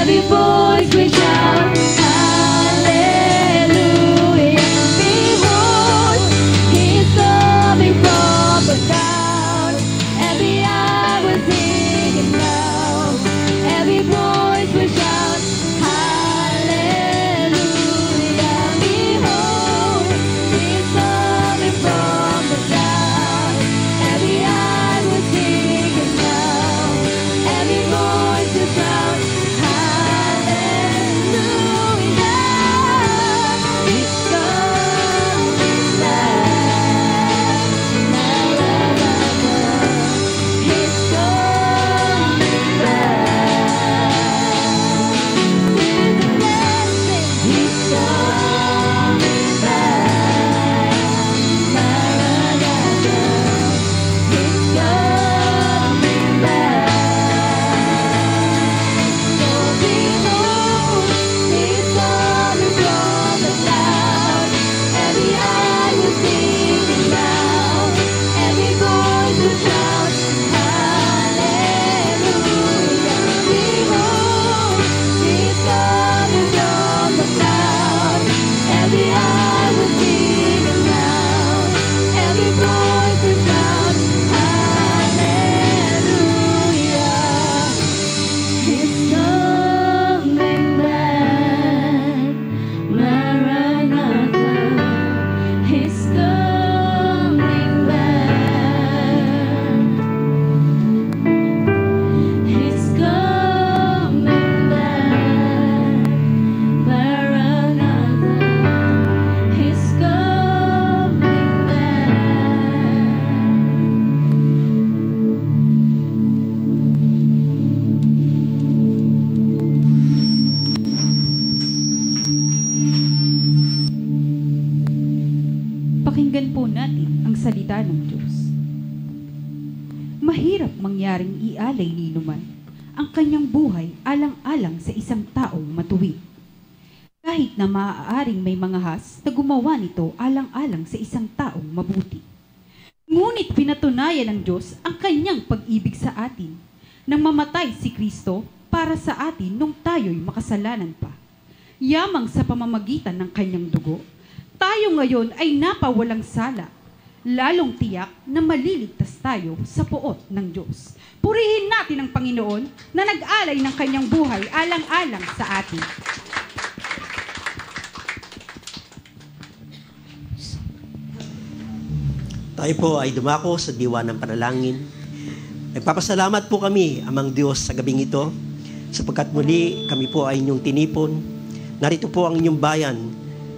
every voice will shout, hallelujah. Behold, He's coming from the cloud. Every eye will sing Him now. Every voice will shout, hallelujah. Behold, He's coming from the cloud. Every eye will sing Him now. Every voice will shout, hallelujah. He's coming back. He's coming back. He's coming back. Maranatha. He's coming back. So behold, He's coming from the cloud. Every eye will sing Him now. Every voice will shout, hallelujah. Behold, He's coming from the cloud. Every eye will sing Him now. Every voice will shout, hallelujah. He's coming back, Maranatha. He's coming back. He's coming back, Maranatha. He's coming back. Pakinggan po natin ang salita ng Diyos. Mahirap mangyaring ialay ni Numan ang kanyang buhay alang-alang sa isang taong matuwid. Kahit na maaaring may mga has na gumawa nito alang-alang sa isang taong mabuti. Ngunit pinatunayan ng Diyos ang kanyang pag-ibig sa atin nang mamatay si Kristo para sa atin nung tayo'y makasalanan pa. Yamang sa pamamagitan ng kanyang dugo, tayo ngayon ay napawalang sala, lalong tiyak na maliligtas tayo sa poot ng Diyos. Purihin natin ang Panginoon na nag-alay ng kanyang buhay alang-alang sa atin. Tayo po ay dumako sa diwa ng panalangin. Nagpapasalamat po kami, Amang Diyos, sa gabing ito, sapagkat muli kami po ay inyong tinipon. Narito po ang inyong bayan,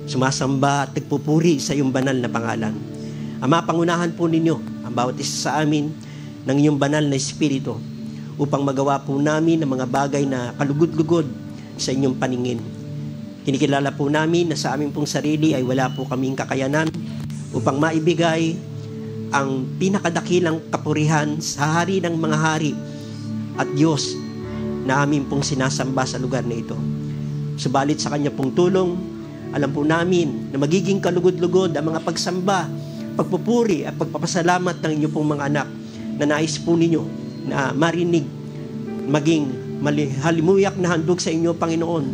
sumasamba at nagpupuri sa iyong banal na pangalan. Ama, pangunahan po ninyo ang bawat isa sa amin ng inyong banal na Espiritu upang magawa po namin ang mga bagay na kalugod-lugod sa inyong paningin. Kinikilala po namin na sa aming pong sarili ay wala po kaming kakayanan upang maibigay ang pinakadakilang kapurihan sa hari ng mga hari at Diyos na amin pong sinasamba sa lugar na ito. Subalit sa Kanya pong tulong, alam po namin na magiging kalugod-lugod ang mga pagsamba, pagpupuri at pagpapasalamat ng inyong pong mga anak na nais po ninyo na marinig, maging halimuyak na handog sa inyo, Panginoon,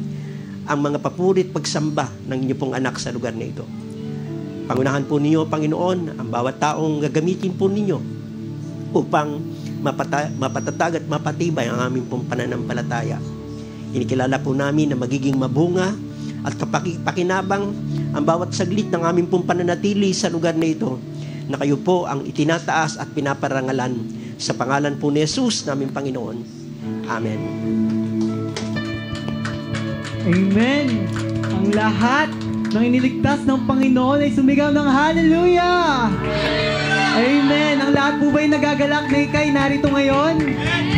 ang mga papuri at pagsamba ng inyong pong anak sa lugar na ito. Pangunahan po ninyo, Panginoon, ang bawat taong gagamitin po ninyo upang mapatatag at mapatibay ang aming pong pananampalataya. Inikilala po namin na magiging mabunga at kapakinabang ang bawat saglit ng aming pong pananatili sa lugar na ito, na kayo po ang itinataas at pinaparangalan sa pangalan po ni Jesus naming Panginoon. Amen. Amen. Ang lahat ng iniligtas ng Panginoon ay sumigaw ng hallelujah! Amen. Ang lahat po ba'y nagagalak na ikay narito ngayon?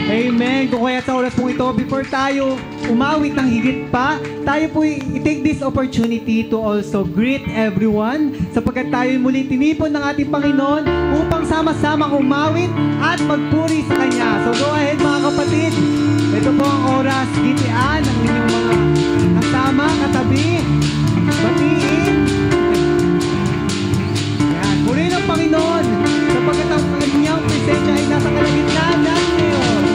Amen. Kung kaya sa oras pong ito, before tayo umawit ng higit pa, tayo po i-take this opportunity to also greet everyone sapagkat tayo muli tinipon ng ating Panginoon upang sama-sama umawit at magpuri sa Kanya. So go ahead mga kapatid. Ito po ang oras, gitian ang inyong mga kasama, katabi, batiin. Yan, purihin ang Panginoon sapagkat ang kanyang presensya ay nasa kalagitnaan natin ngayon.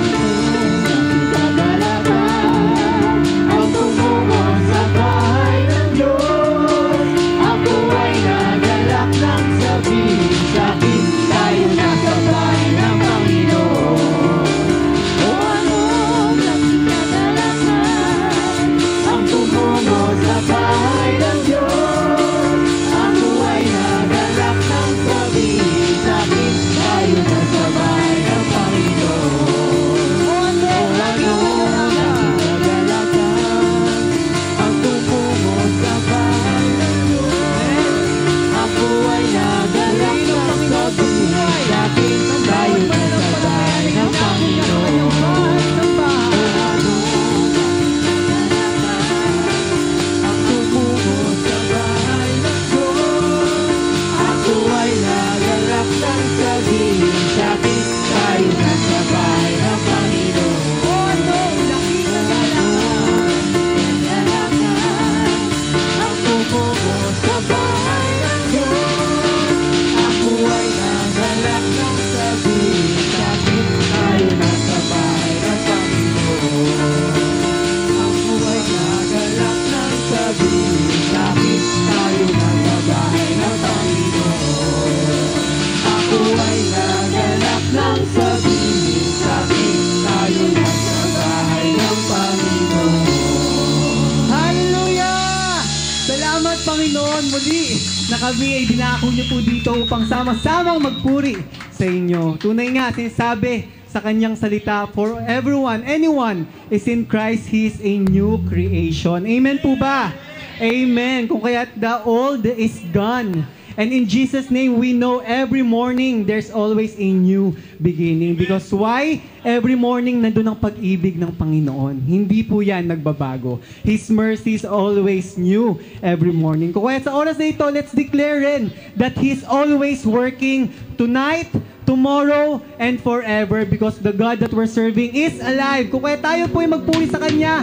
Panginoon muli na kami ay dinako niyo po dito upang sama-samang magpuri sa inyo. Tunay nga, sinasabi sa kanyang salita, for everyone, anyone is in Christ, He is a new creation. Amen po ba? Amen. Kung kaya't the old is gone. And in Jesus' name, we know every morning there's always a new beginning. Because why? Every morning nandun ang pag-ibig ng Panginoon. Hindi po yan nagbabago. His mercy is always new every morning. Kung kaya sa oras na ito, let's declare rin that He's always working tonight, tomorrow, and forever, because the God that we're serving is alive. Kung kaya tayo po ay magpuri sa Kanya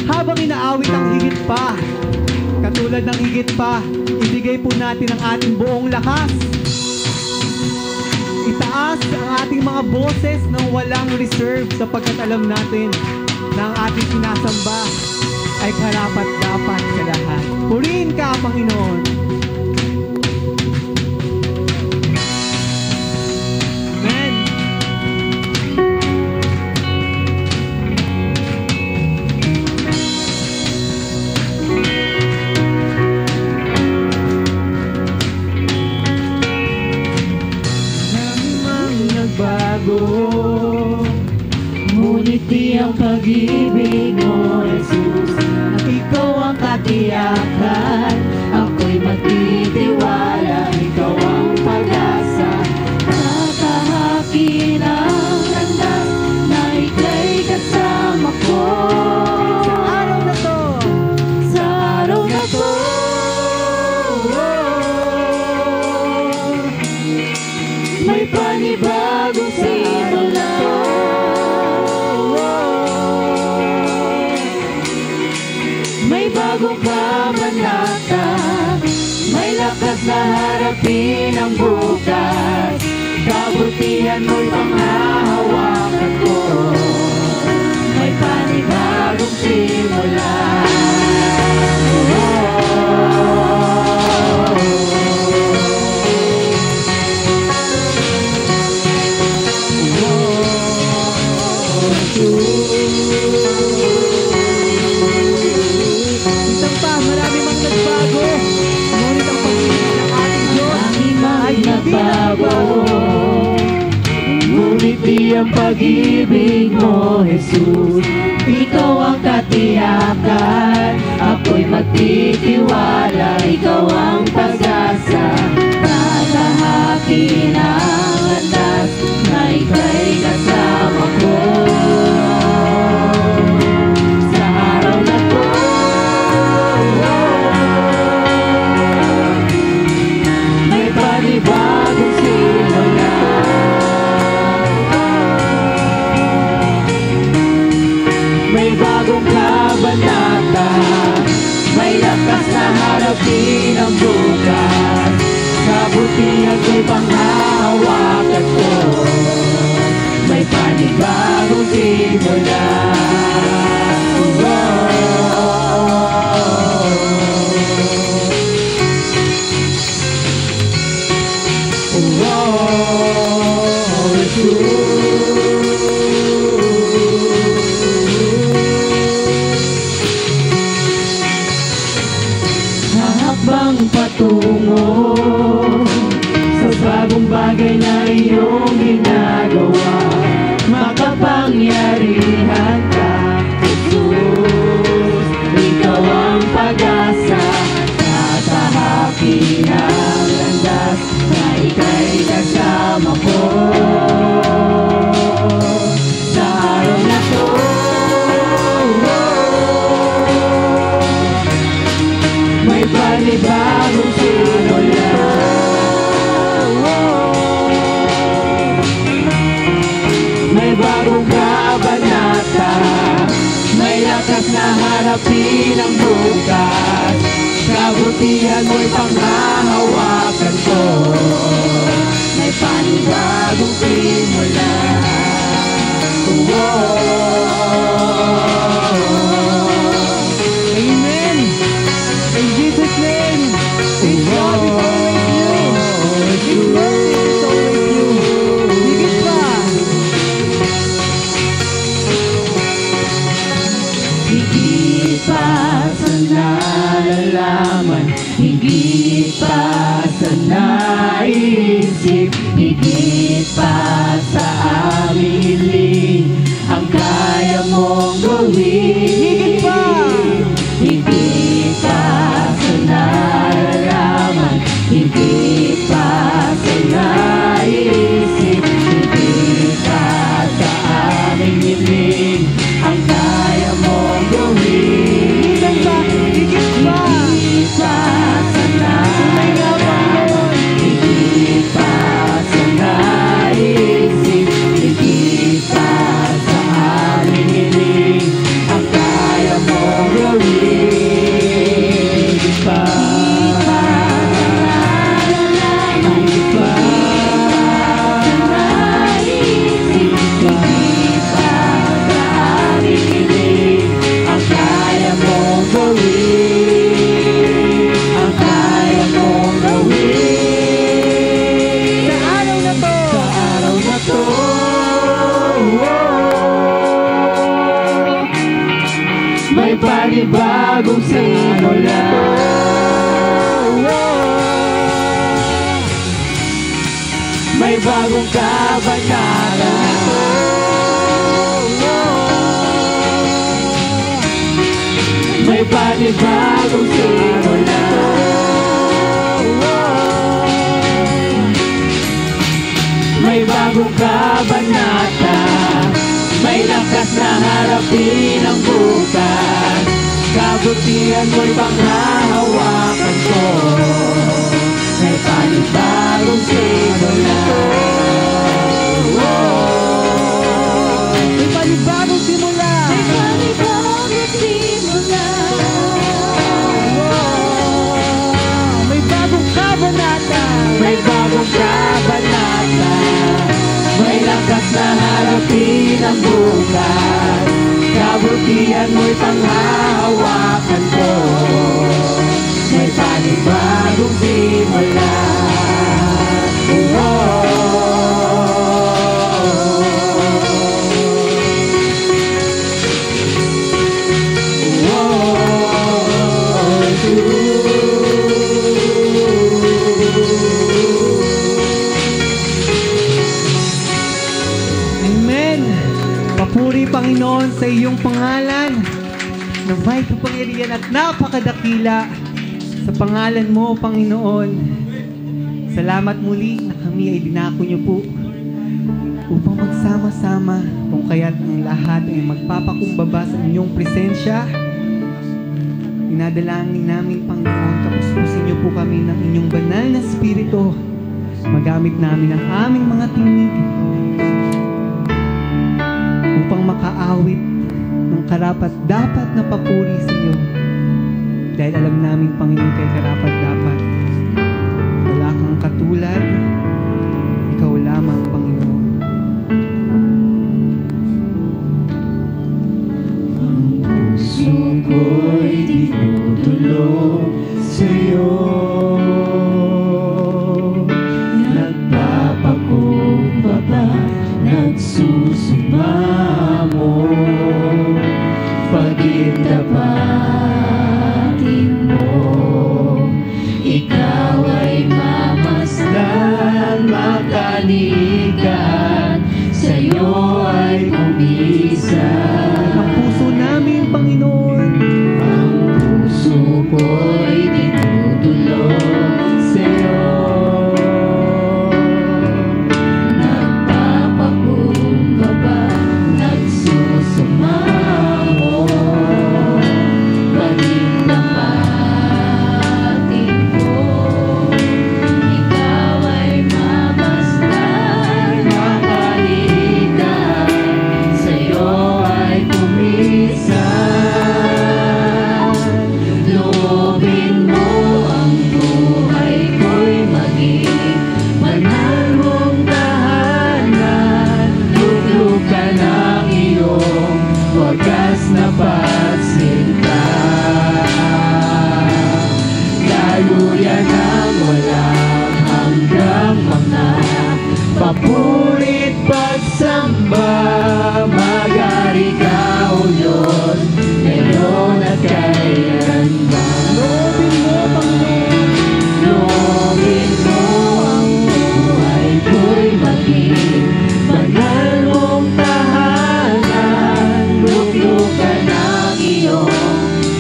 habang inaawit ang higit pa. Katulad ng higit pa, ibigay po natin ang ating buong lakas. Itaas ang ating mga boses ng walang reserve, sapagkat alam natin na ang ating sinasamba ay karapat-dapat sa lahat. Purihin ka, Panginoon. Amen. Ngunit di ang pag-ibig mo, Jesus, at ikaw ang katiyakan. Ako'y magtitiwala, ikaw ang pag-asa. Tatahakin ang landas na ika'y kasama ko. Sa araw na to, Sa araw na to, may panibagong simula. May bagong kabanata, may lakas na harapin ang bukas. Kabutihan mo'y panghahawakan ko. May panibagong simula. isang pa, marami mang nagbago. Ngunit ang pag-ibig ng ating Diyos ay Nagbago, ngunit di ang pag-ibig mo, Jesus. Ikaw ang katiyakan, ako'y magtitiwala. Ikaw ang pag-asa, tatahakin ang landas na ika'y kasama ko. Sa araw na to, may panibagong simula. May bagong kabanata, may lakas na harapin ang bukas. Kabutihan ko'y panghahawakan ko. May panibagong simula. Habang patungo sa bagong bagay na iyong ginagawa, makapangyarihan ka, Jesus. Ikaw ang pag-asa, tatahakin ang landas na ika'y kasama ko. Sa araw na to, may panibagong simula. May bagong kabanata, may lakas na harapin ang bukas. Kabutihan mo'y panghahawakan ko. May panibagong simula. Amen. In Jesus' name, His love is always new. His mercy is always new. Higit pa. Higit pa sa nalalaman, higit pa sa naisip, higit pa sa aming hiling, ang kaya mong gawin. Higit pa sa nararamdaman, higit pa sa naisip, higit pa sa aming hiling, ang kaya mong gawin. Higit pa sa nararamdaman, higit pa sa naisip, higit pa sa aming hiling, ang kaya mong gawin. Higit pa sa nararamdaman, higit pa sa naisip, higit pa sa aming hiling, ang kaya mong gawin. Ang kaya mong gawin. Sa araw na to, may panibagong simula. May bagong kabanata. May panibagong simula. May bagong kabanata. May lakas na harapin ang bukas. Kabutihan mo'y panghahawakan ko. May panibagong simula. May panibagong simula. May panibagong simula. May bagong kabanata. May bagong kabanata. May lakas na harapin ang bukas. Kabutihan mo'y panghahawakan ko. May panibagong simula. Amen. Papuri Panginoon sa iyong pangalan na may kapangyarihan at napakadakila sa pangalan mo, Panginoon. Salamat muli na kami ay dinako niyo po upang magsama-sama kung kaya't ang lahat ay magpapakumbaba sa inyong presensya. Dinadalangin namin, Panginoon, kapuspusin niyo po kami ng inyong banal na spirito. Magamit namin ang aming mga tinig upang makaawit ng karapat-dapat na papuri sa iyo. Dahil alam namin, Panginoon, kay karapat-dapat. Wala kang katulad. Ikaw lamang, Panginoon. Ang puso ko'y tinutulog sa'yo. Nagpapakumbaba, nagsusumamo. Pagitapatin mo, ikaw ay mamasdan, makalikan, sa'yo ay pumisan. Ang puso namin, Panginoon. Ang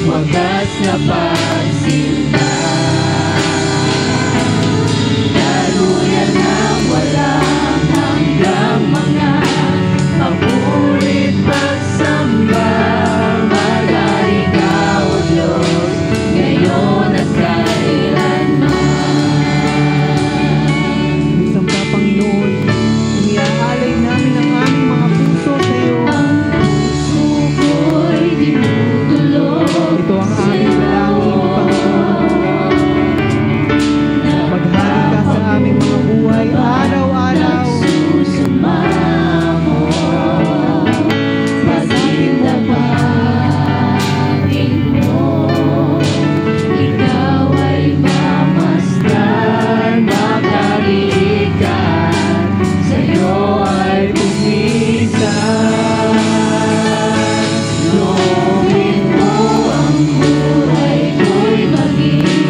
wagas na pagsinta. Daluyan ng walang hanggang mga papurit pagsamba. Magari ka, O Diyos, ngayon at kailanman. Isang ka, Panginoon, iniaalay namin ang aming mga puso sa iyo. Ang puso ko'y dinudulog. Ito ang aming dalangin, Panginoon. Maghari ka sa aming mga buhay araw-araw. Nagsusumamo, pagindapatin mo. Ikaw ay mamasdan, makalikan, sa'yo ay tumisan. Loobin mo ang buhay ko'y maging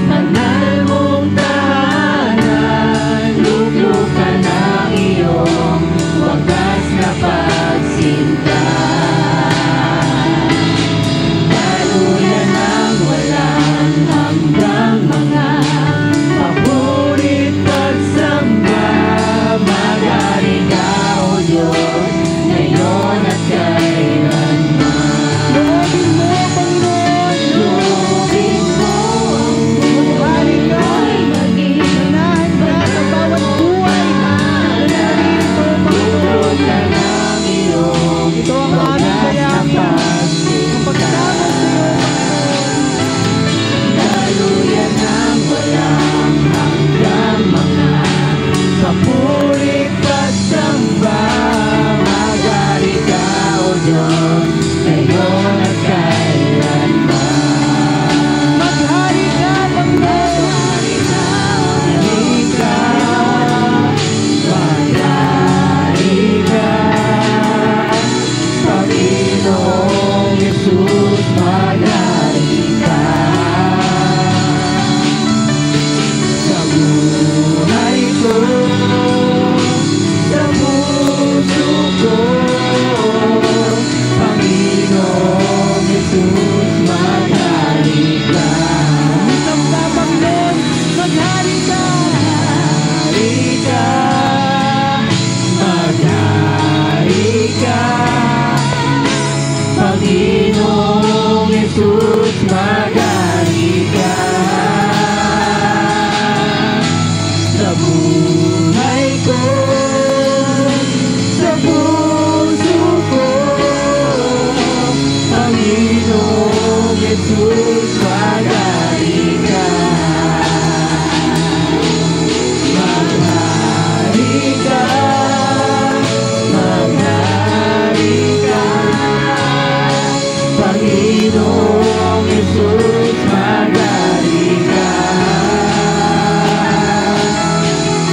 banal mong tahanan. Luglukan ang iyong wagas na pagsinta. Daluyan ng walang hanggang mga papurit pagsamba. Magari ka, O Diyos, ngayon at kailanman. Loobin mo, Panginoon. Loobin mo ang Maghari ka. buhay maging Manahan ka sa bawat buhay. Narito, Panginoon. luglukan ang iyong Ito ang aming dalangin. Ang pagsama sa iyo, daluyan ng walang hanggang mga papurit pagsamba. Magari ka, O Diyos, ngayon at kailanman. Maghari ka, Panginoon. Magari ka, magari ka, Panginoong Yesus, magari ka. Sa buhay ko, sa puso ko, Panginoong Yesus, magari ka. Isang ka, Panginoon. Maghari ka. Magari ka, magari ka, Panginoong Yesus, magari ka. Sa buhay ko, sa puso ko, Panginoong Yesus, magari ka. Maghari ka, maghari ka, Panginoong Yesus, magari ka.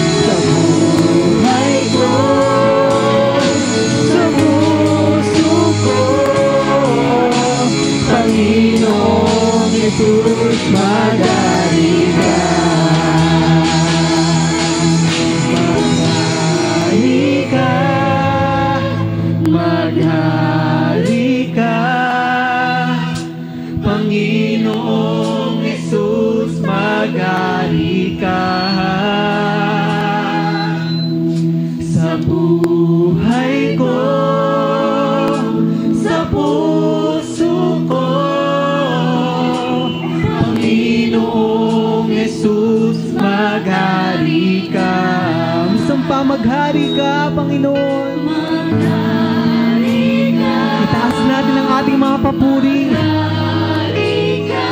Sa buhay ko, sa puso ko, Panginoong Yesus, magari ka. Maghari ka, maghari ka, Panginoong Yesus, magari ka. Sa buhay ko, sa puso ko, Panginoong Yesus, magari ka. Isang pa, maghari ka, Panginoon. Magari ka, Itaas natin ang ating mga papuri. magari ka,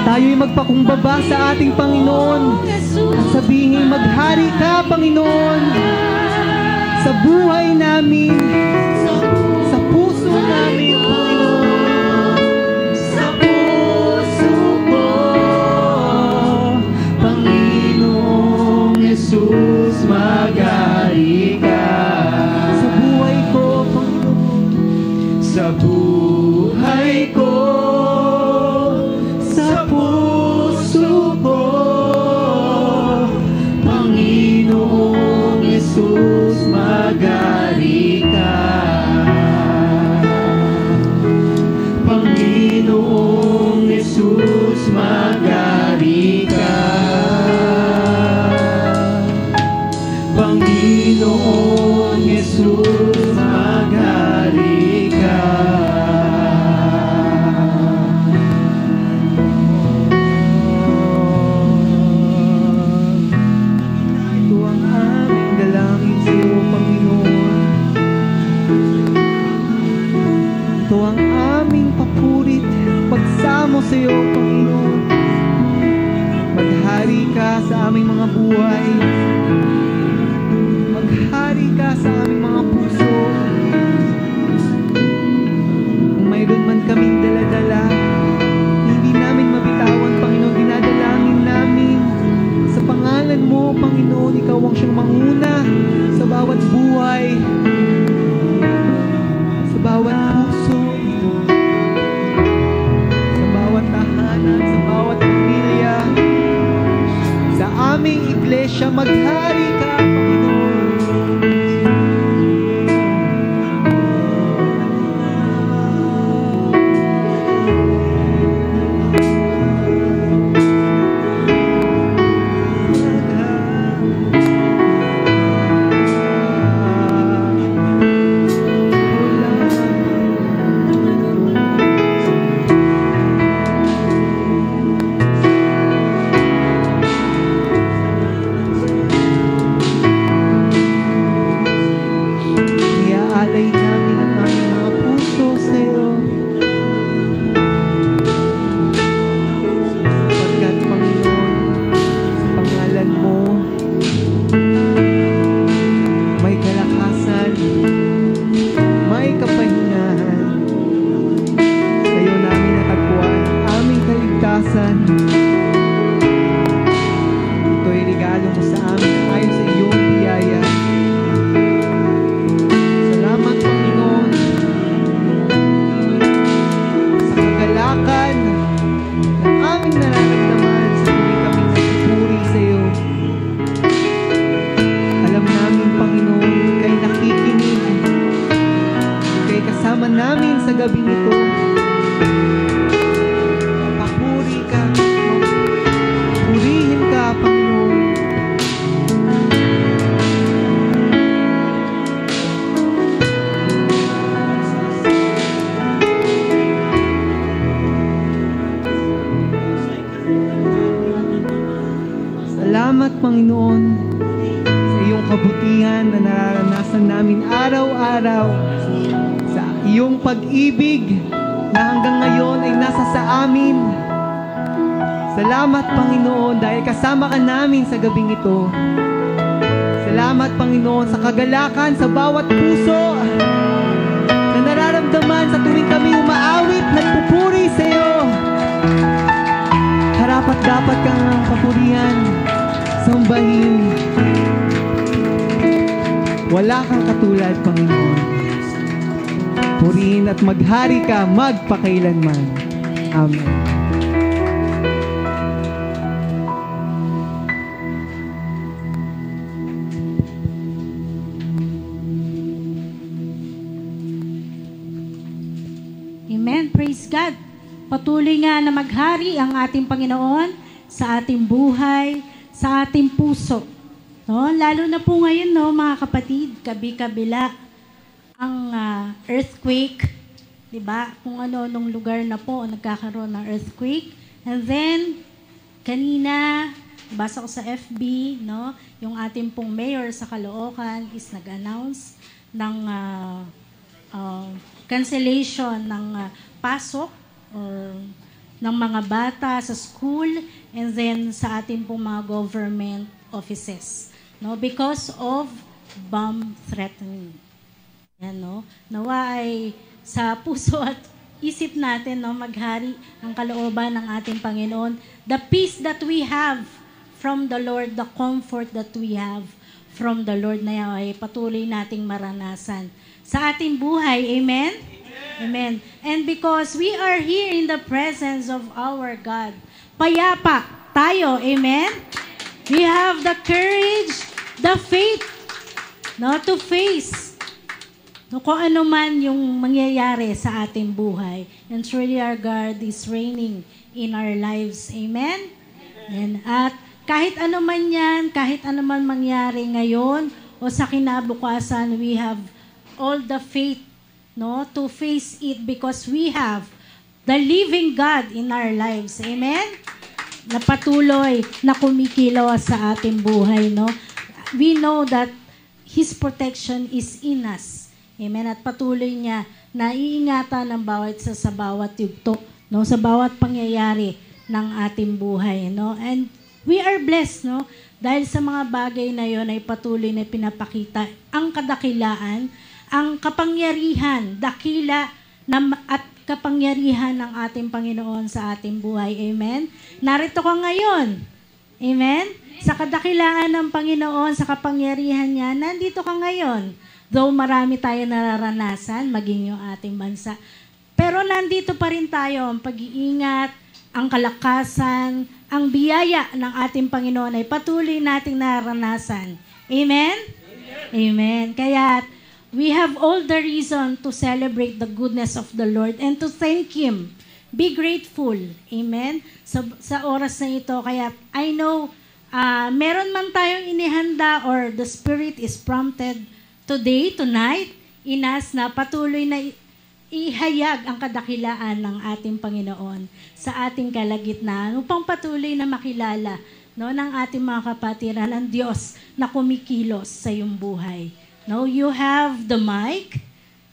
Tayo'y magpakumbaba sa ating Panginoon. At sabihin, maghari ka, Panginoon. Sa buhay namin, sa puso namin, Panginoon. sa puso ko, Panginoong Yesus, magari ka. Sa buhay ko, Panginoon. Sa buhay ko, sa puso ko, Panginoong Yesus, magari ka. Panginoong Jesus, magari ka. Panginoong Jesus, magari ka. Ito ang aming dalangin sa iyo, Panginoon. Ito ang aming papurit, pagsamo sa iyo, Panginoon. Maghari ka sa aming mga buhay. Maghari ka sa aming mga puso. Kung mayroon man kaming daladala, hindi namin mabitawan, Panginoon. Dinadalangin namin sa pangalan mo, Panginoon. Ikaw ang siyang manguna sa bawat buhay, sa bawat puso, sa bawat tahanan, sa bawat pamilya, sa aming iglesia. Maghari ka, Panginoon. Iaalay namin ang aming mga puso sa iyo. Sapagkat, Panginoon, sa pangalan mo, may kalakasan, may kapahingahan. Sa iyo namin natagpuan ang aming kaligtasan. Ito'y regalo mo sa amin ayon sa iyong biyaya. Salamat, Panginoon, sa kagalakan ng aming nararamdaman sa tuwing kami nagpupuri sa iyo. Alam namin, Panginoon, ika'y nakikinig, ika'y kasama namin sa gabing ito. Papuri ka, purihin ka, Panginoon. Salamat, Panginoon, sa iyong kabutihan na nararanasan namin araw-araw, sa iyong pag-ibig na hanggang ngayon ay nasa sa amin. Salamat, Panginoon, dahil kasama ka namin sa gabing ito. Salamat, Panginoon, sa kagalakan sa bawat puso na nararamdaman sa tuwing kami umaawit, nagpupuri sa iyo. Karapat dapat kang papurihan, sambahin. Wala kang katulad, Panginoon. Purihin at maghari ka magpakailanman. Amen. Amen. Praise God. Patuloy nga na maghari ang ating Panginoon sa ating buhay, sa ating puso. No? Lalo na po ngayon, no, mga kapatid, kabi-kabila ang earthquake, 'di ba? Kung ano nung lugar na po nagkakaroon ng earthquake. And then kanina basa ko sa FB, no, yung ating pong mayor sa Caloocan is nag-announce ng cancellation ng pasok or ng mga bata sa school and then sa ating pong mga government offices, no, because of bomb threatening. Yan, no? Nawa ay sa puso at isip natin, no, maghari ang kalooban ng ating Panginoon. The peace that we have from the Lord, the comfort that we have from the Lord na yan ay patuloy nating maranasan sa ating buhay. Amen? Amen. And because we are here in the presence of our God, payapa tayo. Amen? We have the courage, the faith, no, to face, No, kung ano man yung mangyayari sa ating buhay. And truly our God is reigning in our lives. Amen? And at kahit ano man yan, kahit ano man mangyari ngayon o sa kinabukasan, we have all the faith, no, to face it because we have the living God in our lives. Amen? Na patuloy na kumikilos sa ating buhay, no? We know that His protection is in us. Amen? At patuloy niya na iingatan ng bawat isa sa bawat yugto, no? Sa bawat pangyayari ng ating buhay, no? And we are blessed, no? Dahil sa mga bagay na yon ay patuloy na pinapakita ang kadakilaan, ang kapangyarihan, dakila at kapangyarihan ng ating Panginoon sa ating buhay. Amen? Narito ka ngayon. Amen? Sa kadakilaan ng Panginoon, sa kapangyarihan niya, nandito ka ngayon. Though marami tayo nararanasan, maging yung ating bansa. Pero nandito pa rin tayo, ang pag-iingat, ang kalakasan, ang biyaya ng ating Panginoon ay patuloy nating naranasan. Amen? Amen. Kaya we have all the reason to celebrate the goodness of the Lord and to thank Him. Be grateful. Amen? Sa oras na ito. Kaya I know, meron man tayong inihanda or the Spirit is prompted today, tonight, in us na patuloy na ihayag ang kadakilaan ng ating Panginoon sa ating kalagitnaan upang patuloy na makilala, no, ng ating mga kapatiran ng Diyos na kumikilos sa iyong buhay. No, you have the mic.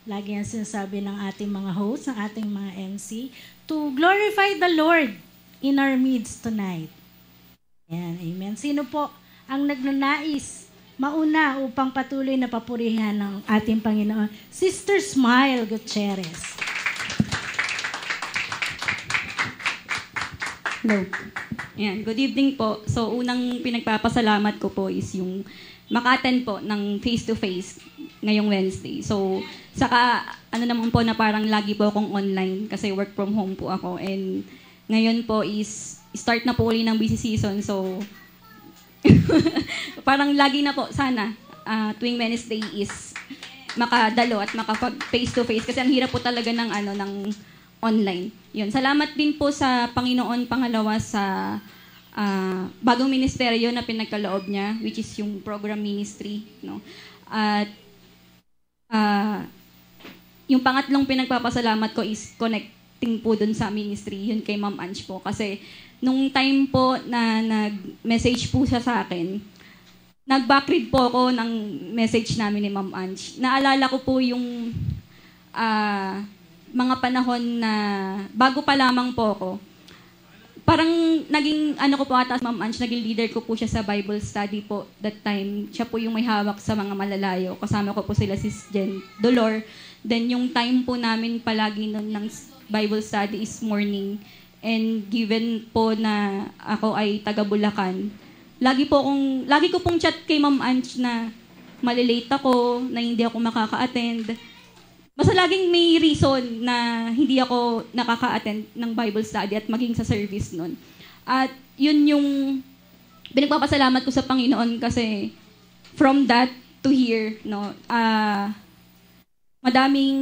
Lagi ang sinasabi ng ating mga hosts, ng ating mga MC, to glorify the Lord in our midst tonight. Yan, amen. Sino po ang nagnanais mauna upang patuloy na papurihan ng ating Panginoon? Sister Smile Gutierrez. Hello. Ayan, good evening po. So, unang pinagpapasalamat ko po is yung maka-attend po ng face-to-face ngayong Wednesday. So, saka ano naman po na parang lagi po akong online kasi work from home po ako. And ngayon po is start na po uli ng busy season. So, parang lagi na po sana tuwing Wednesday is makadalo at makapag face-to-face kasi ang hirap po talaga ng ng online. Yun. Salamat din po sa Panginoon pangalawa sa bagong ministeryo na pinagkaloob niya, which is yung program ministry, no. At yung pangatlong pinagpapasalamat ko is connecting po dun sa ministry, yun kay Ma'am Ange po. Kasi nung time po na nag-message po siya sa akin, nag-backread po ako ng message namin ni Ma'am Ange. Naalala ko po yung mga panahon na bago pa lamang po ako. Parang naging, ko po ata, Ma'am Ange, naging leader ko po siya sa Bible study po that time. Siya po yung may hawak sa mga malalayo. Kasama ko po sila si Jen Dolor. Then yung time po namin palagi nun ng Bible study is morning. And given po na ako ay taga Bulacan, lagi ko pong chat kay Ma'am Ange na malilate ako, na hindi ako makaka-attend. Basta laging may reason na hindi ako nakaka-attend ng Bible study at maging sa service nun. At yun yung pinagpapasalamat ko sa Panginoon kasi from that to here, no, madaming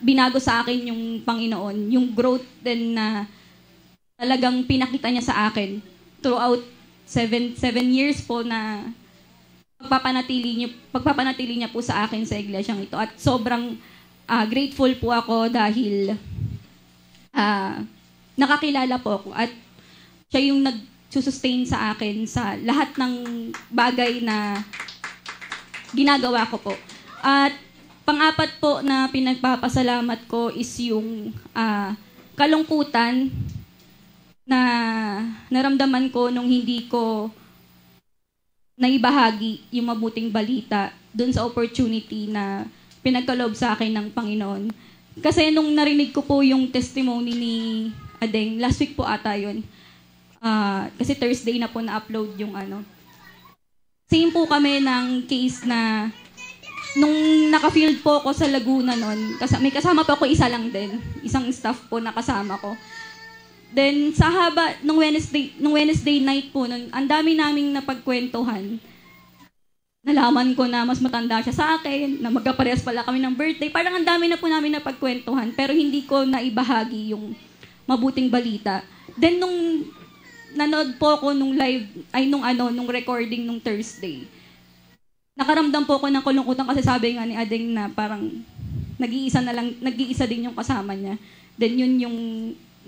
binago sa akin yung Panginoon, yung growth din na talagang pinakita niya sa akin throughout 7 years po na pagpapanatili niya po sa akin sa iglesyang ito. At sobrang grateful po ako dahil nakakilala po ako at siya yung nag-sustain sa akin sa lahat ng bagay na ginagawa ko po. At pang-apat po na pinagpapasalamat ko is yung kalungkutan na naramdaman ko nung hindi ko naibahagi yung mabuting balita dun sa opportunity na pinagkaloob sa akin ng Panginoon. Kasi nung narinig ko po yung testimony ni Adeng, last week po ata yun, kasi Thursday na po na-upload yung same po kami ng case na nung naka-field po ako sa Laguna noon, may kasama pa ako isa lang din, isang staff po na kasama ko. Then sa haba nung Wednesday night po noon, ang dami naming napagkwentuhan. nalaman ko na mas matanda siya sa akin, na magkaparehas pala kami ng birthday. Parang ang dami na po namin napagkwentuhan, pero hindi ko naibahagi yung mabuting balita. Then nung nanood po ako nung nung recording nung Thursday, nakaramdam po ako ng kulungkutan kasi sabi nga ni Ading na parang nag-iisa din yung kasama niya. Then yun yung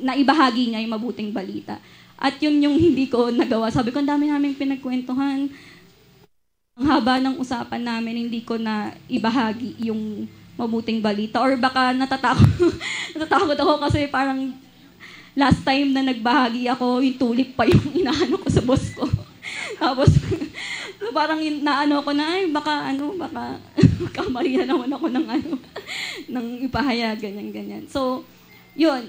naibahagi niya yung mabuting balita. At yun yung hindi ko nagawa. Sabi ko, ang dami namin pinagkwentuhan. Ang haba ng usapan namin, hindi ko na ibahagi yung mabuting balita. Or baka natatakot ako kasi parang last time na nagbahagi ako, yung tulip pa yung inaano ko sa boss ko. Tapos, parang naano ko na, ay, baka kamali na naman ako ng ipahayag, ganyan. So, yun,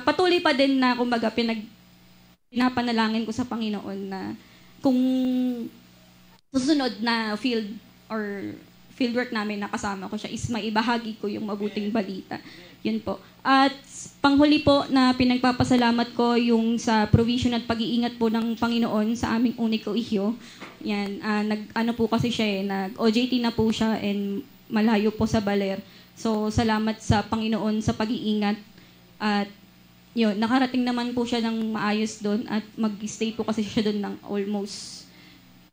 patuloy pa din na, kumbaga, pinapanalangin ko sa Panginoon na kung susunod na fieldwork namin na kasama ko siya is maibahagi ko yung mabuting balita. Yun po. At panghuli po na pinagpapasalamat ko yung sa provision at pag-iingat po ng Panginoon sa aming uniko ihyo. Yan, po kasi siya nag-OJT na po siya and malayo po sa Baler. So, salamat sa Panginoon sa pag-iingat. At yun, nakarating naman po siya ng maayos doon at mag-stay po kasi siya doon ng almost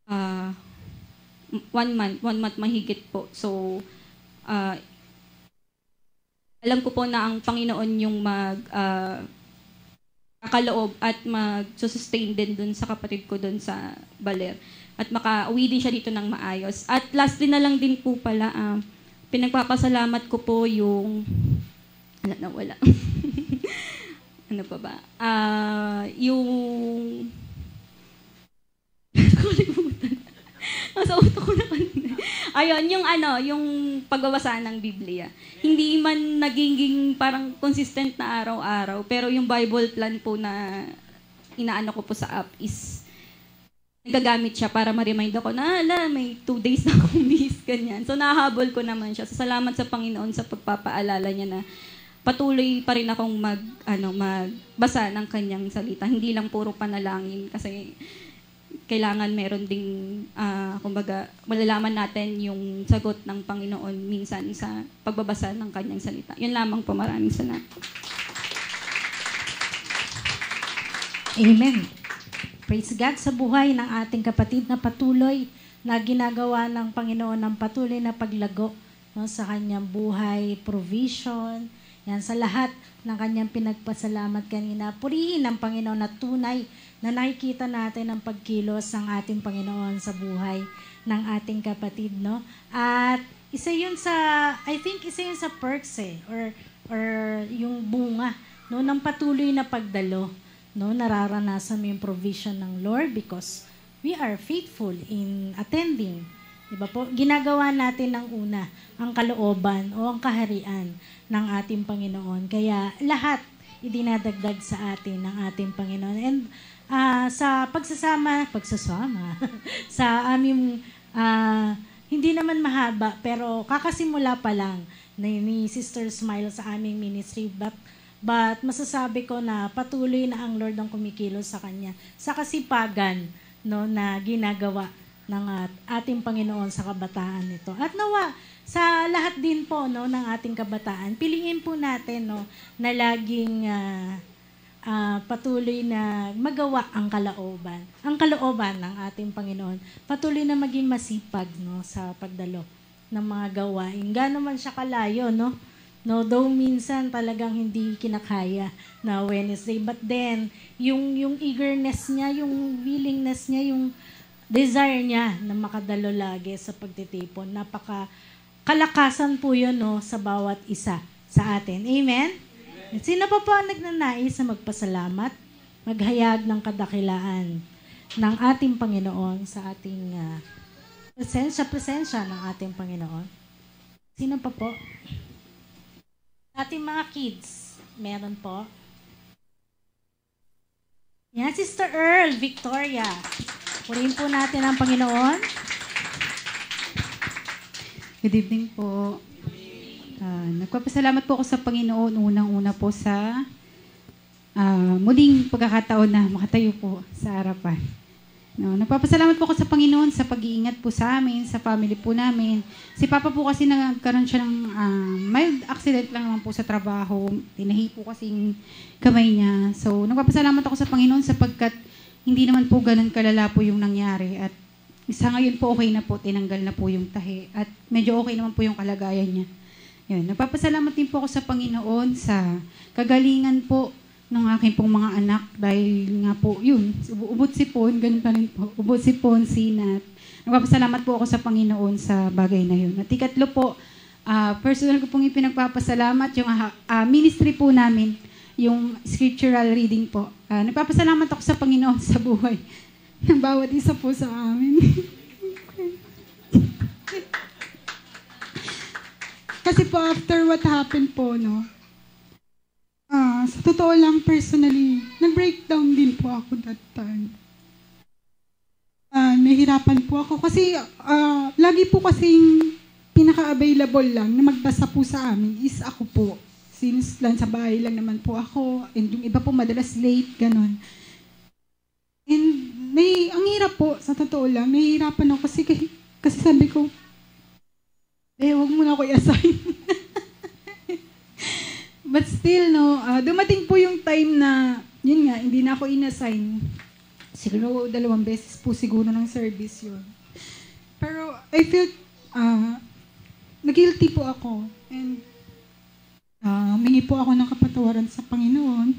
1 month mahigit po. So, alam ko po na ang Panginoon yung kakaloob at mag-sustain din doon sa kapatid ko doon sa Baler. At makauwi din siya dito ng maayos. At lastly na lang din po pala, pinagpapasalamat ko po yung... Wala. Ano pa ba? Yung... Nasa utak ko na kanina. Ayun, yung pagbabasa ng Biblia. Hindi man naging parang consistent na araw-araw, pero yung Bible plan po na inaano ko po sa app is nagagamit siya para ma-remind ako na, may 2 days na akong miss, ganyan. So, nahabol ko naman siya. So, salamat sa Panginoon sa pagpapaalala niya na patuloy pa rin akong magbasa ng kanyang salita. Hindi lang puro panalangin kasi kailangan meron ding, kumbaga, malalaman natin yung sagot ng Panginoon minsan sa pagbabasa ng kanyang salita. Yun lamang po, maraming salamat. Amen. Praise God sa buhay ng ating kapatid na patuloy na ginagawa ng Panginoon ng patuloy na paglago sa kanyang buhay, provision, yan, sa lahat ng kanyang pinagpasalamat kanina. Purihin ng Panginoon na tunay na nakikita natin ang pagkilos ng ating Panginoon sa buhay ng ating kapatid, no? At isa yun sa perks or yung bunga, no, ng patuloy na pagdalo, no? Nararanasan mo yung provision ng Lord because we are faithful in attending. Diba po? Ginagawa natin ng una ang kalooban o ang kaharian ng ating Panginoon. Kaya lahat idinadagdag sa atin ng ating Panginoon. And sa pagsasama sa aming hindi naman mahaba pero kakasimula pa lang ni Sister Smile sa aming ministry, but masasabi ko na patuloy na ang Lord ang kumikilos sa kanya sa kasipagan, no, na ginagawa ng ating Panginoon sa kabataan nito. At nawa sa lahat din po, no, ng ating kabataan, piliin po natin, no, na laging patuloy na magawa ang kalooban ng ating Panginoon. Patuloy na maging masipag, no, sa pagdalo ng mga gawain. Gaano man siya kalayo, no? No, though minsan talagang hindi kinakaya na Wednesday, but then yung eagerness niya, yung willingness niya, yung desire niya na makadalo lagi sa pagtitipon. Kalakasan po yun, no, sa bawat isa sa atin. Amen? Amen. Sino pa po ang nagnanais na magpasalamat, maghayag ng kadakilaan ng ating Panginoon sa ating presensya ng ating Panginoon? Sino pa po? Ating mga kids, meron po. Yan, Sister Earl, Victoria. Purihin po natin ang Panginoon. Good evening po. Nagpapasalamat po ako sa Panginoon unang-una po sa muling pagkakataon na makatayo po sa harapan No, nagpapasalamat po ako sa Panginoon sa pag-iingat po sa amin, sa family po namin. Si Papa po kasi nagkaroon siya ng mild accident lang naman po sa trabaho. Tinahi po kasing kamay niya. So, nagpapasalamat ako sa Panginoon sapagkat hindi naman po ganun kalala po yung nangyari. At sa ngayon po okay na po, tinanggal na po yung tahi. At medyo okay naman po yung kalagayan niya. Yun, nagpapasalamat din po ako sa Panginoon sa kagalingan po ng aking pong mga anak dahil nga po, yun, ubot sipon, ganun pa rin po, ubot sipon, sinat. Nagpapasalamat po ako sa Panginoon sa bagay na yun. At ikatlo po, personal ko pong ipinagpapasalamat yung ministry po namin, yung scriptural reading po. Nagpapasalamat ako sa Panginoon sa buhay ng bawat isa po sa amin. Kasi po after what happened po, no, sa totoo lang, personally, nag-breakdown din po ako that time. Nahirapan po ako kasi lagi po kasing pinaka-available lang na magbasa po sa amin is ako po. Since lang sa bahay lang naman po ako and yung iba po madalas late, ganun. And ang hirap po, sa totoo lang, nahihirapan ako kasi sabi ko, huwag mo na ako i-assign. But still, no, dumating po yung time na, yun nga, hindi na ako in-assign. Siguro 2 beses po siguro ng service yun. Pero I felt, nag-guilty po ako. And humingi po ako ng kapatawaran sa Panginoon.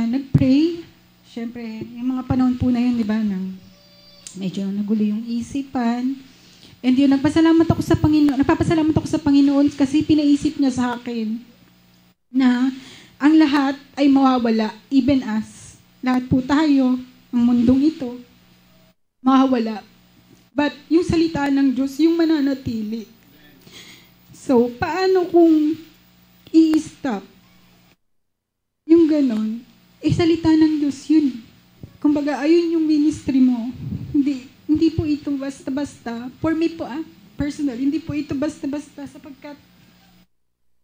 Nag-pray. Siyempre, yung mga panahon po na yun, di ba, nang medyo nagulo yung isipan. And yun, nagpapasalamat ako sa Panginoon kasi pinaisip niya sa akin na ang lahat ay mawawala, even us. Lahat po tayo, ang mundong ito, mawawala. But yung salita ng Diyos, yung mananatili. So, paano kung i-stop? Yung ganon, salita ng Diyos yun. Kumbaga, ayun yung ministry mo. Hindi po ito basta-basta. For me po, personal, hindi po ito basta-basta sapagkat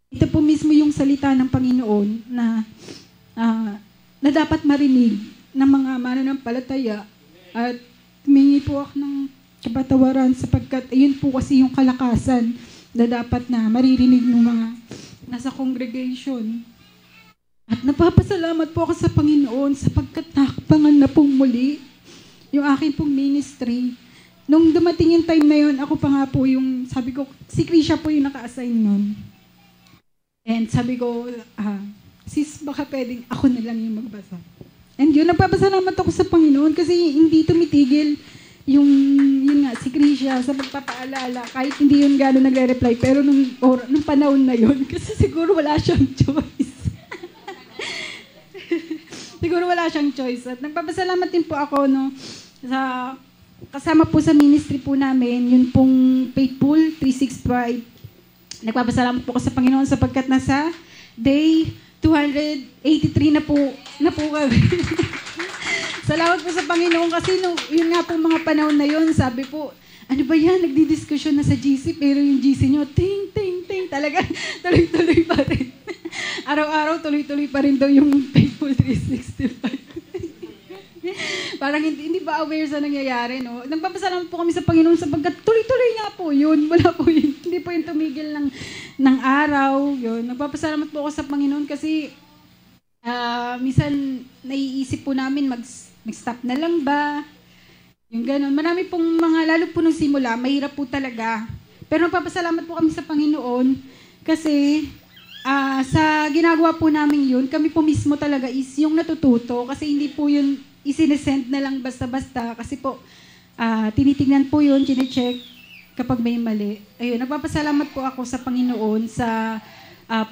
ito po mismo yung salita ng Panginoon na dapat marinig ng mga mananampalataya at humingi po ako ng kapatawaran sapagkat ayun po kasi yung kalakasan na dapat na maririnig ng mga nasa congregation. At napapasalamat po ako sa Panginoon sapagkat nakakpangan na pong muli yung aking pong ministry. Nung dumating yung time na yun, ako pa nga po yung, sabi ko, si Krisha po yung naka-assign nun. And sabi ko, sis, baka pwedeng ako na lang yung magbasa. And yun, nagpapasalamat ako sa Panginoon kasi hindi tumitigil yun nga, si Krisha sa pagpapaalala, kahit hindi yun gano'n nagre-reply, pero nung panahon na yun, kasi siguro wala siyang choice. Siguro wala siyang choice. At nagpapasalamat din po ako, no, sa kasama po sa ministry po namin, yun pong Faithful 365. Nagpapasalamat po ako sa Panginoon sapagkat nasa day 283 na po kami. Salamat po sa Panginoon kasi yun nga po mga panahon na yun, sabi po, ano ba yan, nagdidiskusyon na sa GC, pero yung GC nyo, ting, ting, ting, talaga tuloy-tuloy pa rin. Araw-araw, tuloy-tuloy pa rin daw yung Faithful 365. Parang hindi ba aware sa nangyayari, no? Nagpapasalamat po kami sa Panginoon sapagkat tuloy-tuloy nga po yun. Wala po yun. Hindi po yung tumigil ng araw. Yun. Nagpapasalamat po ako sa Panginoon kasi minsan naiisip po namin mag-stop na lang ba? Yung gano'n. Marami pong lalo po nung simula, mahirap po talaga. Pero nagpapasalamat po kami sa Panginoon kasi sa ginagawa po namin yun, kami po mismo talaga is yung natututo kasi hindi po yun isinesend na lang basta-basta kasi po tinitingnan po yun, chinecheck kapag may mali. Ayun, nagpapasalamat po ako sa Panginoon sa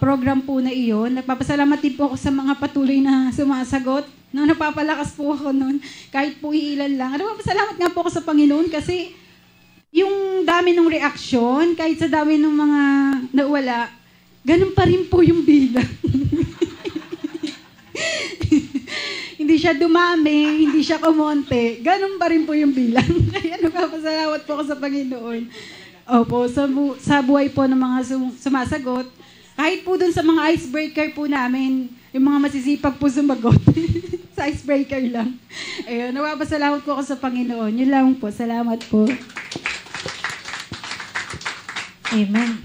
program po na iyon. Nagpapasalamat din po ako sa mga patuloy na sumasagot. No, napapalakas po ako noon kahit po iilan lang. Nagpapasalamat nga po ako sa Panginoon kasi yung dami ng reaksyon, kahit sa dami ng mga nawala, ganun pa rin po yung bilang. Hindi siya dumami, hindi siya kumonte. Ganun pa rin po yung bilang. Kaya nagpapasalamat po ako sa Panginoon. Opo, sa buhay po ng mga sumasagot. Kahit po dun sa mga icebreaker po namin, yung mga masisipag po sumagot. Sa icebreaker lang. Ayun, nawapasalamat po ako sa Panginoon. Yun lang po. Salamat po. Amen.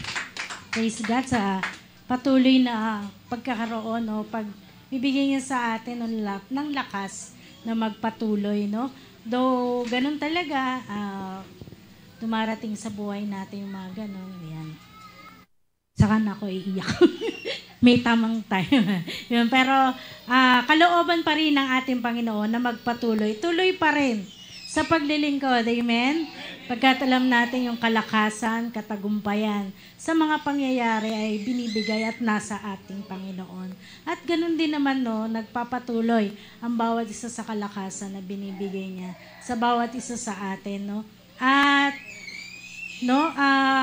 Praise God sa patuloy na pagkakaroon, no? Pagbibigay niya sa atin ng lakas na magpatuloy, no? Though, ganun talaga, dumarating sa buhay natin yung mga ganun. Yan. Saka na ako iiyak. May tamang time. Yun, pero kalooban pa rin ng ating Panginoon na magpatuloy. Tuloy pa rin sa paglilingkod. Amen? Pagkat alam natin yung kalakasan, katagumpayan sa mga pangyayari ay binibigay at nasa ating Panginoon. At ganun din naman, no, nagpapatuloy ang bawat isa sa kalakasan na binibigay niya sa bawat isa sa atin. No? At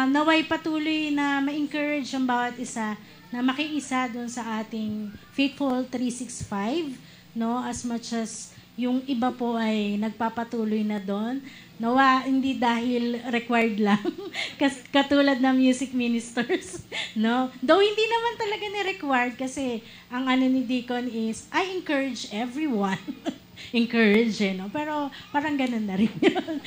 naway patuloy na ma-encourage ang bawat isa na makiisa doon sa ating Faithful 365, no? As much as yung iba po ay nagpapatuloy na doon. Nawa, hindi dahil required lang. Katulad ng music ministers, no? Though hindi naman talaga ni-required kasi ang ano ni Deacon is, I encourage everyone. Encourage, no? Pero parang ganun na rin yun.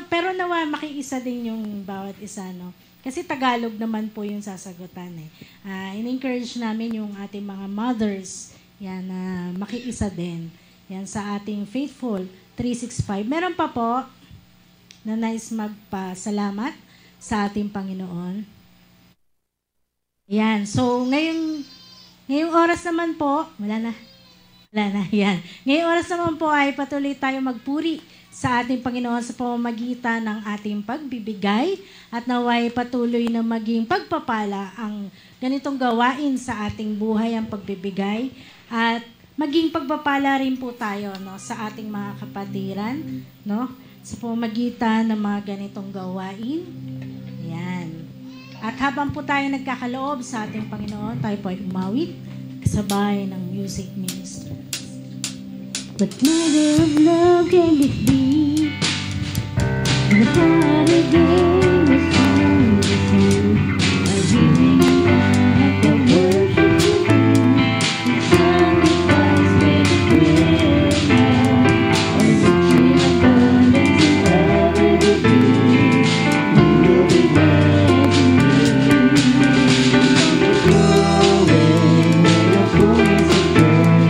Pero nawa, makiisa din yung bawat isa, no? Kasi Tagalog naman po yung sasagutan eh. In-encourage namin yung ating mga mothers, yan, makiisa din. Yan, sa ating Faithful 365. Meron pa po na nais magpasalamat sa ating Panginoon. Yan, so ngayong oras naman po, wala na, yan. Ngayong oras naman po ay patuloy tayo magpuri sa ating Panginoon sa pamamagitan ng ating pagbibigay at naway patuloy na maging pagpapala ang ganitong gawain sa ating buhay, ang pagbibigay, at maging pagpapala rin po tayo, no, sa ating mga kapatiran, no, sa pamamagitan ng mga ganitong gawain. Yan. At habang po tayo nagkakaloob sa ating Panginoon, tayo po ay umawit kasabay ng music minister. What matter of love can this be? The heart again is only the same. I'm giving up the worship to you. The sacrifice makes clear now. I'm reaching abundance in every routine. You will be mine to me. Growing in the fullness of joy.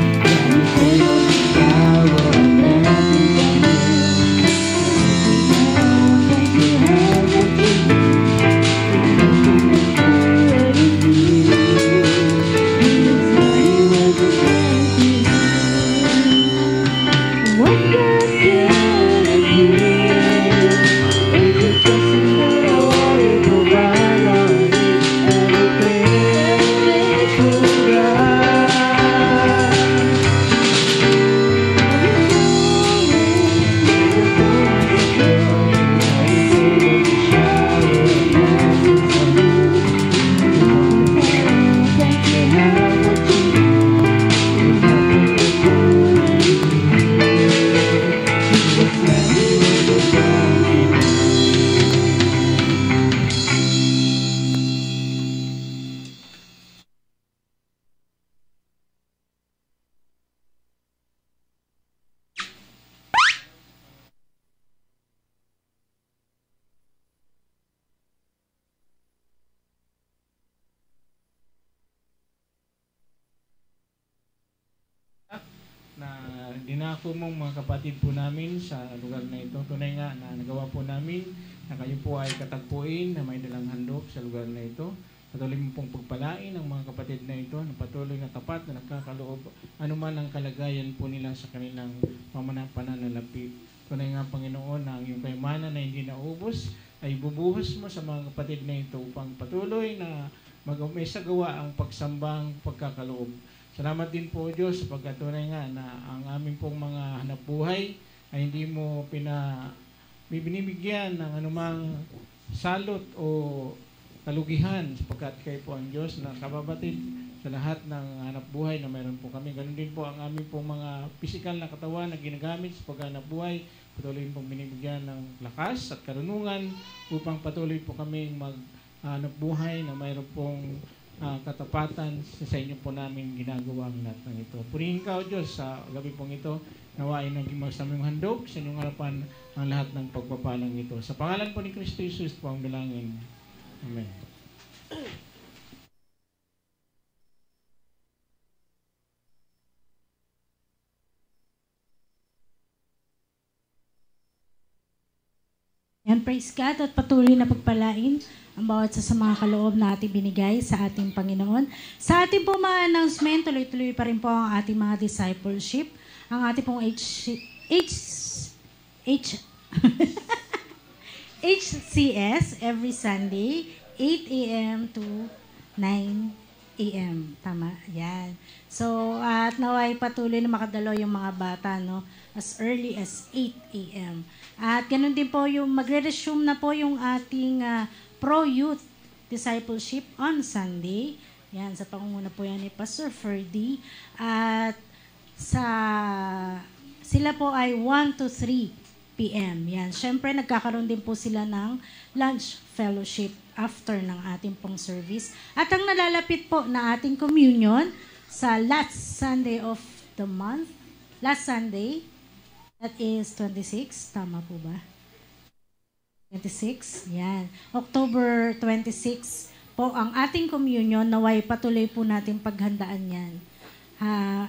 Na dinako mong mga kapatid po namin sa lugar na ito. Tunay nga na nagawa po namin na kayo po ay katagpuin na may dalang handog sa lugar na ito. Patuloy mo pong pagpalain ang mga kapatid na ito na patuloy na tapat na nakakaloob anuman ang kalagayan po nila sa kanilang pananalapi. Tunay nga Panginoon na ang iyong kayamanan na hindi naubos ay bubuhos mo sa mga kapatid na ito upang patuloy na may sagawa ang pagsambang pagkakaloob. Salamat din po Diyos sapagkat tunay nga na ang aming pong mga hanapbuhay ay hindi mo binibigyan ng anumang salot o kalugihan sapagkat kayo po ang Diyos na kababatid sa lahat ng hanapbuhay na mayroon po kami. Ganun din po ang aming pong mga pisikal na katawan na ginagamit sa paghanapbuhay. Patuloy pong binibigyan ng lakas at karunungan upang patuloy po kami maghanapbuhay na mayroon pong katapatan sa inyo po namin ginagawa ang lahat ng ito. Purihin ka, O Diyos, sa gabi pong ito, nawain naging magsaming handog sa inyong harapan ang lahat ng pagpapalang ito. Sa pangalan po ni Kristo Jesus po ang dalangin. Amen. And praise God at patuloy na pagpalain ang bawat sa mga kaloob na ating binigay sa ating Panginoon. Sa ating pong mga announcement, tuloy-tuloy pa rin po ang ating mga discipleship. Ang ating pong HCS every Sunday, 8 a.m. to 9 a.m. Tama? Yan. So, at naway patuloy na makadalo yung mga bata, no? As early as 8 a.m. At ganun din po yung magre-resume na po yung ating pro-youth discipleship on Sunday. Yan, sa pangunguna po yan ni Pastor Ferdy. At sila po ay 1 to 3 p.m. Yan. Siyempre, nagkakaroon din po sila ng lunch fellowship after ng ating pong service. At ang nalalapit po na ating communion sa last Sunday of the month, last Sunday, that is 26, tama po ba? 26, yan. October 26 po ang ating communion, naway patuloy po natin paghandaan yan.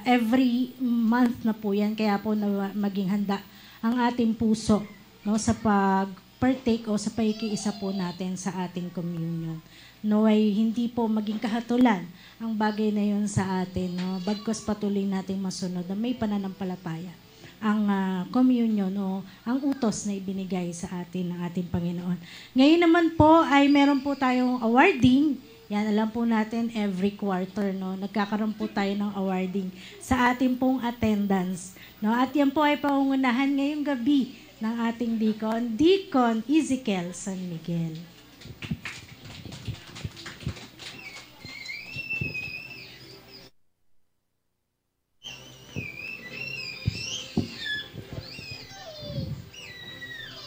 Every month na po yan, kaya po maging handa ang ating puso, no, sa pag-partake o sa paikiisa po natin sa ating communion. Naway hindi po maging kahatulan ang bagay na yun sa atin, no? Bagkus patuloy nating masunod na may pananampalataya ang communion o ang utos na ibinigay sa atin ng ating Panginoon. Ngayon naman po ay meron po tayong awarding. Yan, alam po natin every quarter, no? Nagkakaroon po tayo ng awarding sa ating pong attendance. No? At yan po ay pangungunahan ngayong gabi ng ating Deacon Ezekiel San Miguel.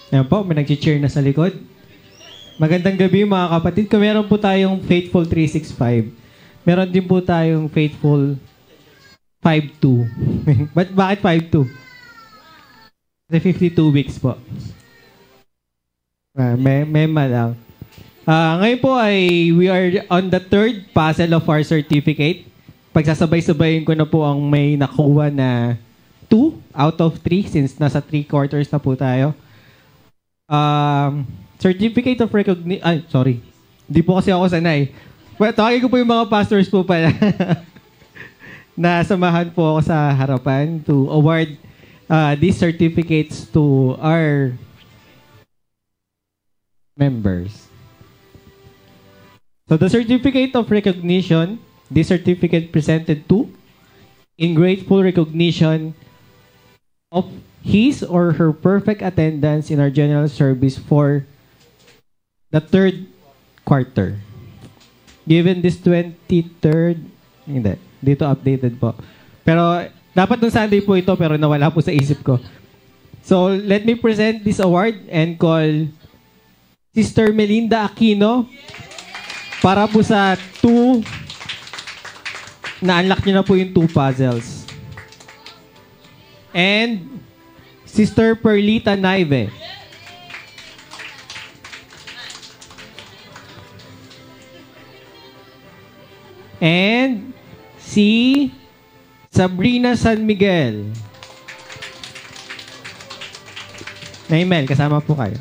Ayan po, may nag-cheer na sa likod. Magandang gabi mga kapatid. Kung meron po tayong Faithful 365, meron din po tayong Faithful 52. Bakit 52? Kasi 52 weeks po. Mema lang. Ngayon po ay we are on the third puzzle of our certificate. Pagsasabay-sabayin ko na po ang may nakuha na 2 out of 3 since nasa 3 quarters na po tayo. Certificate of recognition. Ay, sorry. Hindi po kasi ako sanay. Well, tawagin ko po yung mga pastors po pala. Nasamahan po ako sa harapan to award these certificates to our members. So the certificate of recognition, this certificate presented to in grateful recognition of his or her perfect attendance in our general service for the third quarter. Given this 23rd, hindi, dito updated po. Pero dapat nung Sunday po ito pero nawala po sa isip ko. So let me present this award and call Sister Melinda Aquino para po sa 2 na-unlock niyo na po yung 2 puzzles. And Sister Perlita Naive. And si Sabrina San Miguel. Naimel, kasama po kayo.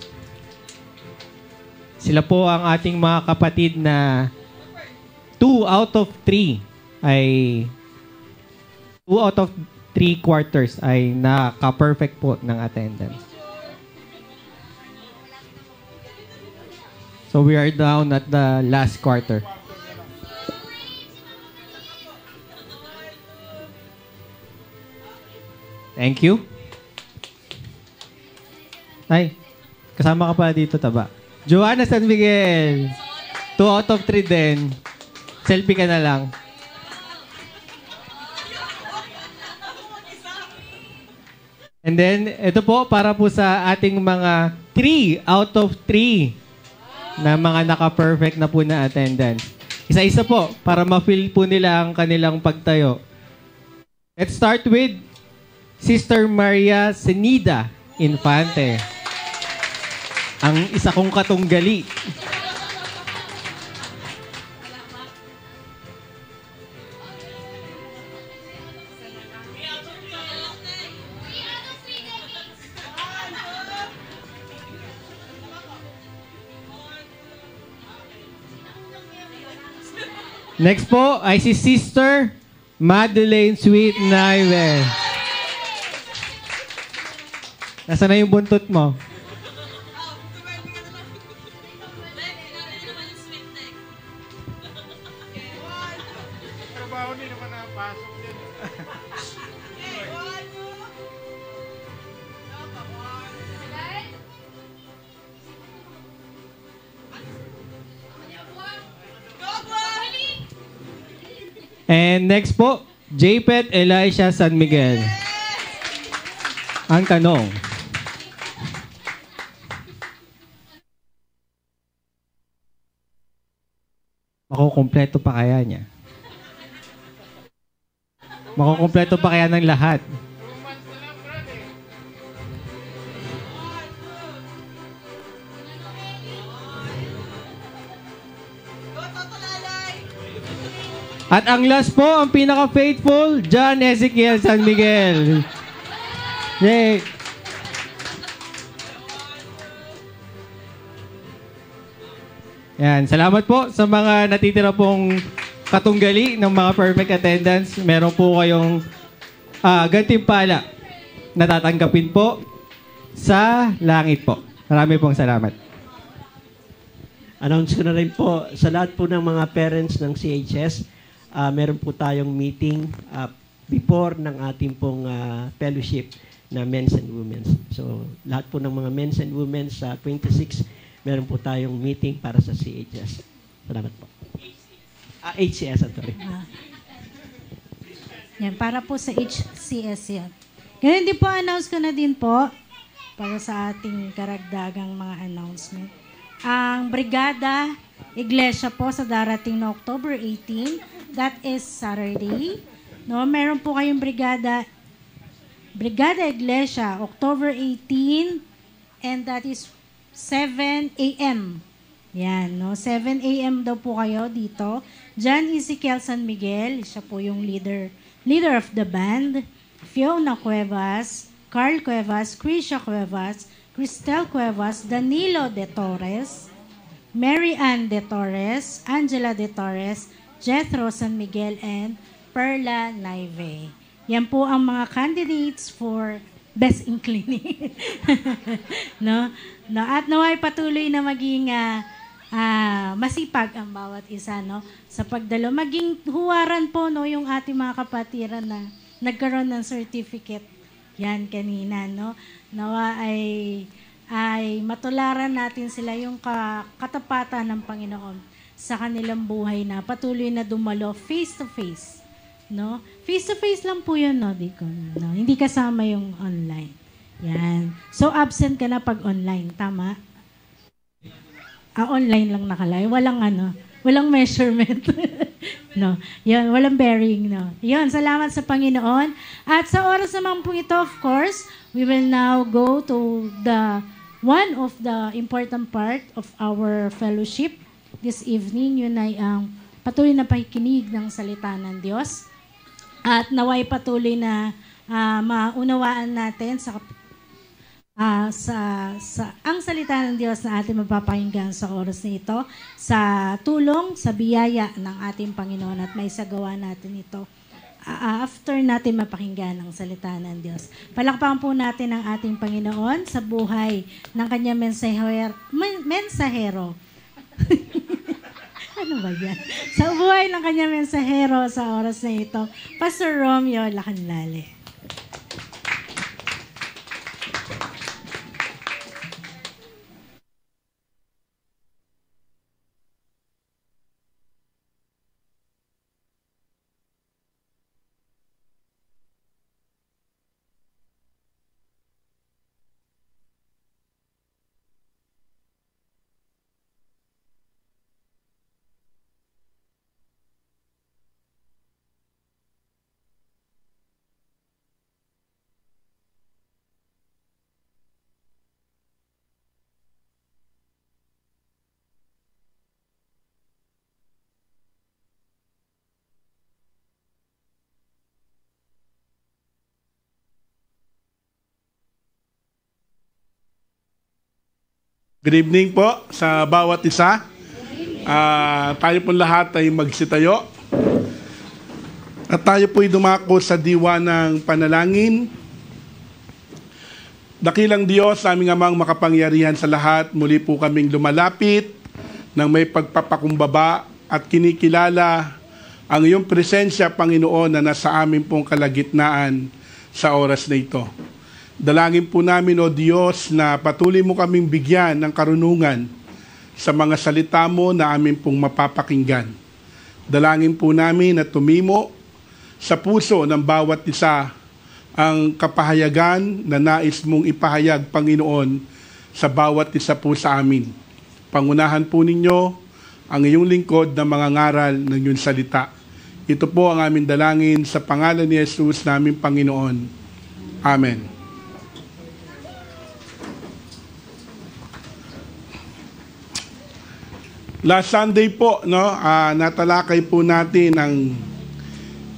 Sila po ang ating mga kapatid na 2 out of 3 quarters ay naka-perfect po ng attendance. So we are down at the last quarter. Thank you. Ay, kasama ka pala dito, taba. Joanna San Miguel. 2 out of 3 din. Selfie ka na lang. And then, ito po, para po sa ating mga 3 out of 3 na mga naka-perfect na po na attendance. Isa-isa po para ma-feel po nila ang kanilang pagtayo. Let's start with Sister Maria Senida Infante. Ang isa kong katunggali. Next po ay si Sister Madeleine Sweet Naive. Nasaan na yung buntot mo? Trabaho din naman napasok din. And next po, Japet Elisha San Miguel. Ang tanong, makukumpleto pa kaya niya? Makukumpleto pa kaya ng lahat? At ang last po, ang pinaka-faithful, John Ezekiel San Miguel. Yay! Yan, salamat po sa mga natitira pong katunggali ng mga perfect attendance. Meron po kayong gantimpala na tatanggapin po sa langit po. Marami pong salamat. Announce ko na rin po sa lahat po ng mga parents ng CHS, meron po tayong meeting before ng ating pong fellowship na men's and women's. So, lahat po ng mga men's and women's sa 26, meron po tayong meeting para sa CHS. Salamat po. HCS, sorry. Yan, para po sa HCS yan. Ganun din po, announce ko na din po para sa ating karagdagang mga announcement. Ang Brigada Iglesia po sa darating na October 18, that is Saturday. No, meron po kayong Brigada Iglesia, October 18, and that is 7 a.m. Yan, no? 7 a.m. daw po kayo dito. John Ezekiel San Miguel, siya po yung leader of the band. Fiona Cuevas, Carl Cuevas, Krisha Cuevas, Cristel Cuevas, Danilo de Torres, Mary Ann de Torres, Angela de Torres, Jethro San Miguel, and Perla Naive. Yan po ang mga candidates for best inclining. No? No, at naway patuloy na maging masipag ang bawat isa, no, sa pagdalo. Maging huwaran po, no, yung ating mga kapatiran na nagkaroon ng certificate. Yan kanina, no. Nawa ay matularan natin sila yung katapatan ng Panginoon sa kanilang buhay na patuloy na dumalo face to face, no. Face to face lang po yun, no, Deacon, no. Hindi kasama yung online. Yan. So absent ka na pag online, tama? Online lang nakalay. Walang measurement. No. Yan, walang bearing, no. Yan, salamat sa Panginoon. At sa oras naman po ito, of course, we will now go to one of the important part of our fellowship this evening. Yun ay ang patuloy na pakikinig ng salita ng Diyos. At naway patuloy na maunawaan natin sa ang salita ng Diyos na ating mapapakinggan sa oras na ito, sa tulong, sa biyaya ng ating Panginoon, at may sagawa natin ito after natin mapakinggan ang salita ng Diyos. Palakpakan po natin ang ating Panginoon sa buhay ng kanyang mensahero. Ano ba yan? Sa buhay ng kanyang mensahero sa oras na ito, Pastor Romeo Lacanlale. Good evening po sa bawat isa. Tayo po lahat ay magsitayo. At tayo po'y dumako sa diwa ng panalangin. Dakilang Diyos, aming amang makapangyarihan sa lahat, muli po kaming lumalapit ng may pagpapakumbaba at kinikilala ang iyong presensya, Panginoon, na nasa amin pong kalagitnaan sa oras na ito. Dalangin po namin, O Diyos, na patuloy mo kaming bigyan ng karunungan sa mga salita mo na amin pong mapapakinggan. Dalangin po namin na tumimo sa puso ng bawat isa ang kapahayagan na nais mong ipahayag, Panginoon, sa bawat isa po sa amin. Pangunahan po ninyo ang iyong lingkod na mga ngaral ng iyong salita. Ito po ang aming dalangin sa pangalan ni Jesus naming Panginoon. Amen. Last Sunday po, natalakay po natin ang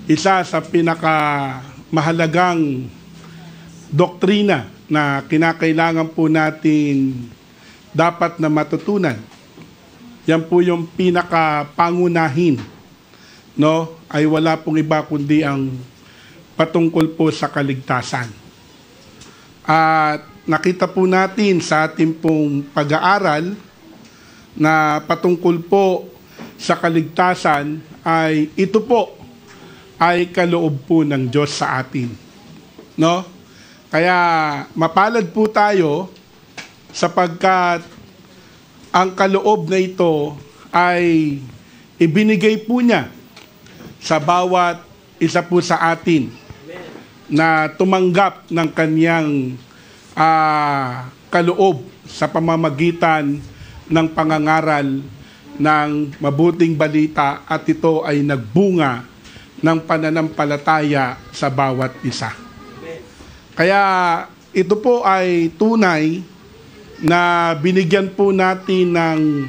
isa sa pinakamahalagang doktrina na kinakailangan po natin dapat na matutunan. Yan po yung pinakapangunahin, ay wala pong iba kundi ang patungkol po sa kaligtasan. At nakita po natin sa ating pong pag-aaral na patungkol po sa kaligtasan ay ito po ay kaloob po ng Diyos sa atin. Kaya mapalad po tayo sapagkat ang kaloob na ito ay ibinigay po niya sa bawat isa po sa atin na tumanggap ng kanyang kaloob sa pamamagitan ng pangangaral ng mabuting balita at ito ay nagbunga ng pananampalataya sa bawat isa. Kaya ito po ay tunay na binigyan po natin ng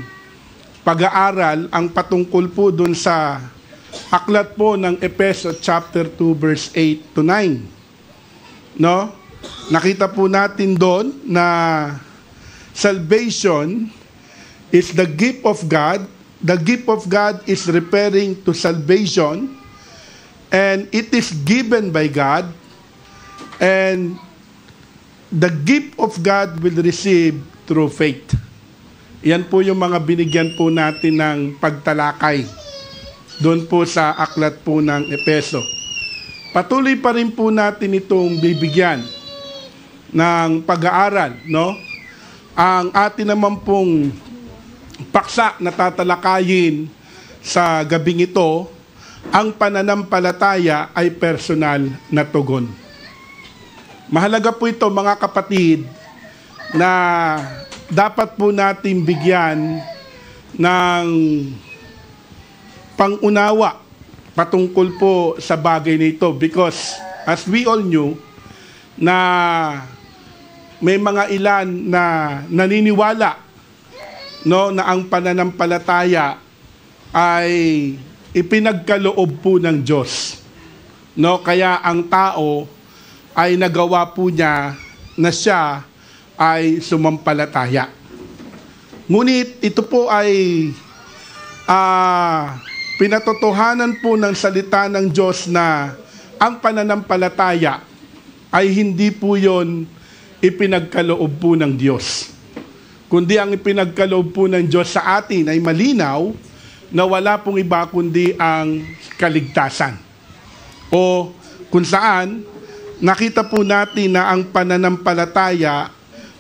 pag-aaral ang patungkol po dun sa aklat po ng Efeso chapter 2 verse 8 to 9. Nakita po natin doon na salvation is the gift of God. The gift of God is referring to salvation, and it is given by God, and the gift of God will receive through faith. Yan po yung mga binigyan po natin ng pagtalakay doon po sa aklat po ng Efeso. Patuloy pa rin po natin itong bibigyan ng pag-aaral, Ang atin naman pong paksa na tatalakayin sa gabing ito, ang pananampalataya ay personal na tugon. Mahalaga po ito, mga kapatid, na dapat po natin bigyan ng pangunawa patungkol po sa bagay nito, because as we all knew na may mga ilan na naniniwala na ang pananampalataya ay ipinagkaloob po ng Diyos. Kaya ang tao ay nagawa po niya na siya ay sumampalataya. Ngunit ito po ay pinatotohanan po ng salita ng Diyos na ang pananampalataya ay hindi po yon ipinagkaloob po ng Diyos. Kundi ang ipinagkaloob po ng Diyos sa atin ay malinaw na wala pong iba kundi ang kaligtasan. O kung saan, nakita po natin na ang pananampalataya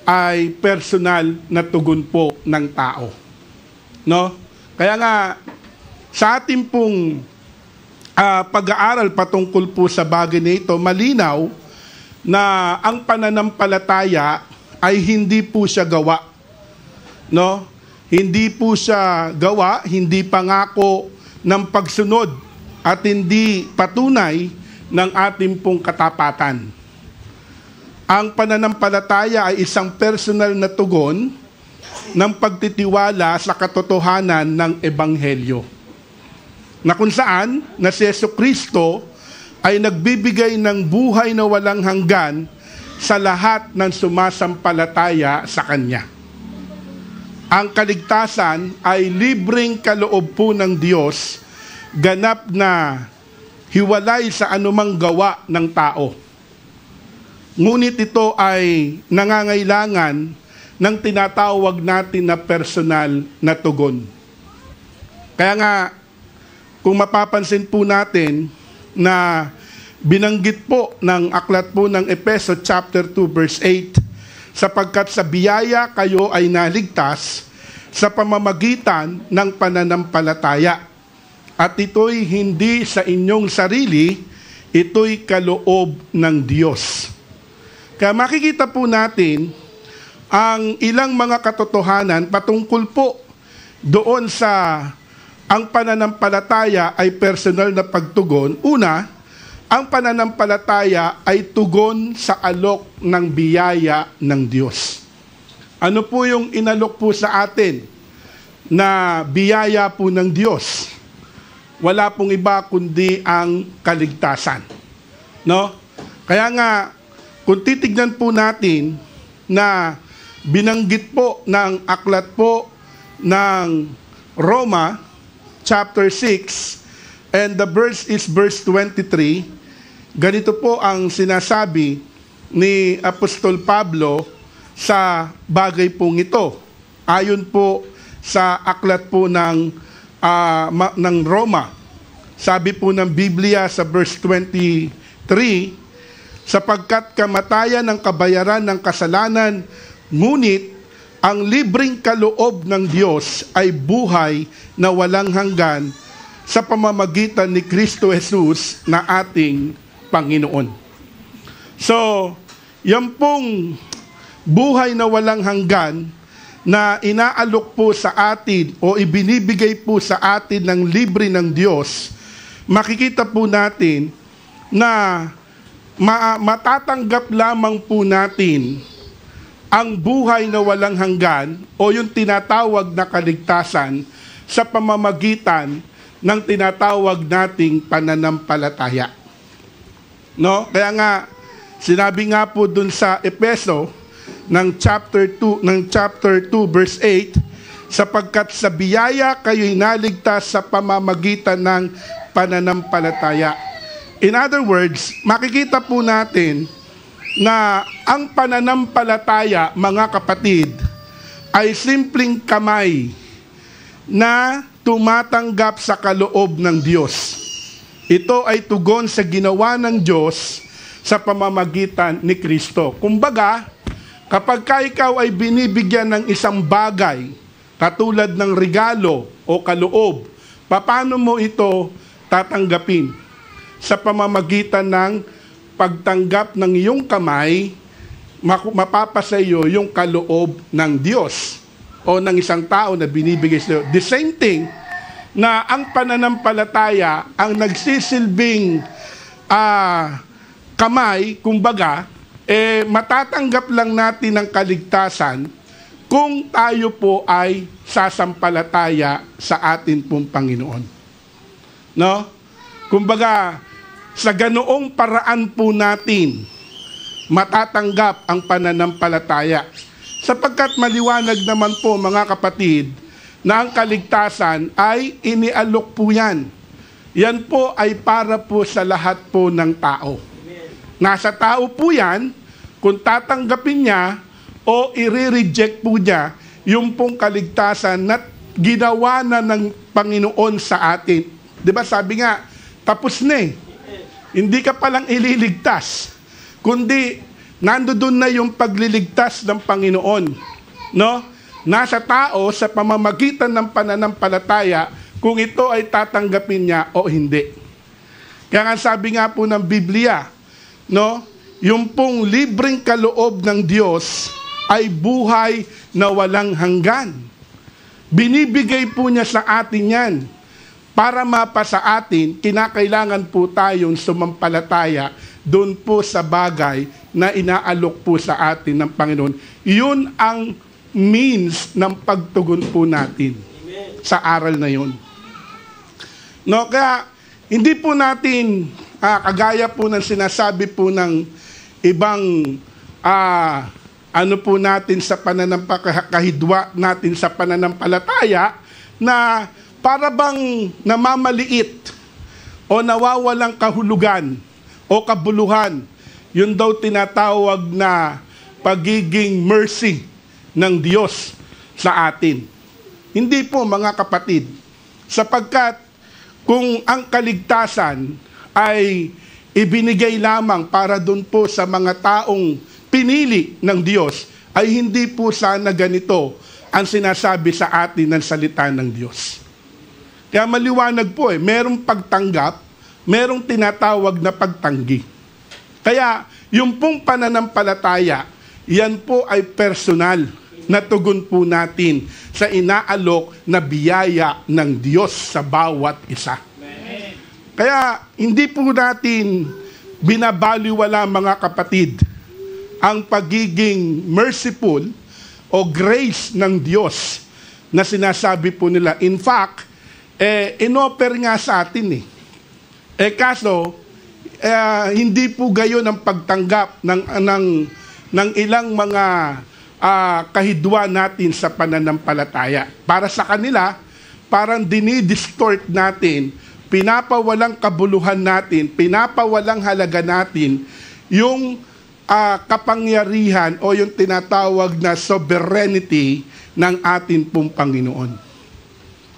ay personal na tugon po ng tao. Kaya nga, sa ating pong pag-aaral patungkol po sa bagay na ito, malinaw na ang pananampalataya ay hindi po siya gawa. Hindi po siya gawa, hindi pangako ng pagsunod at hindi patunay ng ating pong katapatan. Ang pananampalataya ay isang personal na tugon ng pagtitiwala sa katotohanan ng Ebanghelyo, na kung saan na si Jesucristo ay nagbibigay ng buhay na walang hanggan sa lahat ng sumasampalataya sa Kanya. ang kaligtasan ay libreng kaloob po ng Diyos, ganap na hiwalay sa anumang gawa ng tao. Ngunit ito ay nangangailangan ng tinatawag natin na personal na tugon. Kaya nga, kung mapapansin po natin na binanggit po ng aklat po ng Efeso chapter 2 verse 8, sapagkat sa biyaya kayo ay naligtas sa pamamagitan ng pananampalataya. At ito'y hindi sa inyong sarili, ito'y kaloob ng Diyos. Kaya makikita po natin ang ilang mga katotohanan patungkol po doon sa ang pananampalataya ay personal na pagtugon. Una, ang pananampalataya ay tugon sa alok ng biyaya ng Diyos. Ano po yung inalok po sa atin na biyaya po ng Diyos? Wala pong iba kundi ang kaligtasan. No? Kaya nga, kung titignan po natin na binanggit po ng aklat po ng Roma, chapter 6, and the verse is verse 23, ganito po ang sinasabi ni Apostol Pablo sa bagay pong ito. Ayon po sa aklat po ng Roma. Sabi po ng Biblia sa verse 23, sapagkat kamatayan ang kabayaran ng kasalanan, ngunit ang libreng kaloob ng Diyos ay buhay na walang hanggan sa pamamagitan ni Kristo Jesus na ating Panginoon. So, yan pong buhay na walang hanggan na inaalok po sa atin o ibinibigay po sa atin ng libre ng Diyos, makikita po natin na matatanggap lamang po natin ang buhay na walang hanggan o yung tinatawag na kaligtasan sa pamamagitan ng tinatawag nating pananampalataya. No? Kaya nga, sinabi nga po dun sa Efeso ng chapter 2 verse 8, sapagkat sa biyaya kayo'y naligtas sa pamamagitan ng pananampalataya. In other words, makikita po natin na ang pananampalataya, mga kapatid, ay simpleng kamay na tumatanggap sa kaloob ng Diyos. Ito ay tugon sa ginawa ng Diyos sa pamamagitan ni Kristo. Kumbaga, kapag ikaw ay binibigyan ng isang bagay, katulad ng regalo o kaloob, paano mo ito tatanggapin? Sa pamamagitan ng pagtanggap ng iyong kamay, mapapasa iyo yung kaloob ng Diyos o ng isang tao na binibigay sa iyo. The same thing na ang pananampalataya ang nagsisilbing kamay, kumbaga, matatanggap lang natin ang kaligtasan kung tayo po ay sasampalataya sa atin pong Panginoon. No? Kumbaga, sa ganoong paraan po natin matatanggap ang pananampalataya. Sapagkat maliwanag naman po, mga kapatid, na ang kaligtasan ay inialok po yan. Yan po ay para po sa lahat po ng tao. Nasa tao po yan, kung tatanggapin niya o i-reject po niya yung pong kaligtasan na ginawa na ng Panginoon sa atin. Diba sabi nga, tapos na eh. Hindi ka palang ililigtas, kundi nandoon na yung pagliligtas ng Panginoon. No? Nasa tao sa pamamagitan ng pananampalataya kung ito ay tatanggapin niya o hindi. Kaya nga sabi nga po ng Biblia, no? Yung pong libreng kaloob ng Diyos ay buhay na walang hanggan. Binibigay po niya sa atin yan. Para mapasa atin, kinakailangan po tayong sumampalataya doon po sa bagay na inaalok po sa atin ng Panginoon. Yun ang means ng pagtugon po natin. Amen. Sa aral na yun. No, kaya hindi po natin, kagaya po ng sinasabi po ng ibang natin sa kahidwa natin sa pananampalataya na para bang namamaliit o nawawalang kahulugan o kabuluhan. Yun daw tinatawag na pagiging mercy ng Diyos sa atin. Hindi po, mga kapatid, sapagkat kung ang kaligtasan ay ibinigay lamang para dun po sa mga taong pinili ng Diyos, ay hindi po sana ganito ang sinasabi sa atin ng salita ng Diyos. Kaya maliwanag po merong pagtanggap, merong tinatawag na pagtanggi. Kaya yung pong pananampalataya, yan po ay personal na tugon po natin sa inaalok na biyaya ng Diyos sa bawat isa. Kaya hindi po natin binabaliwala, mga kapatid, ang pagiging merciful o grace ng Diyos na sinasabi po nila. In fact, inoffer nga sa atin kaso, hindi po gayon ang pagtanggap ng ilang mga kahidwa natin sa pananampalataya. Para sa kanila, parang dinidistort natin, pinapawalang kabuluhan natin, pinapawalang halaga natin yung kapangyarihan o yung tinatawag na sovereignty ng atin pong Panginoon.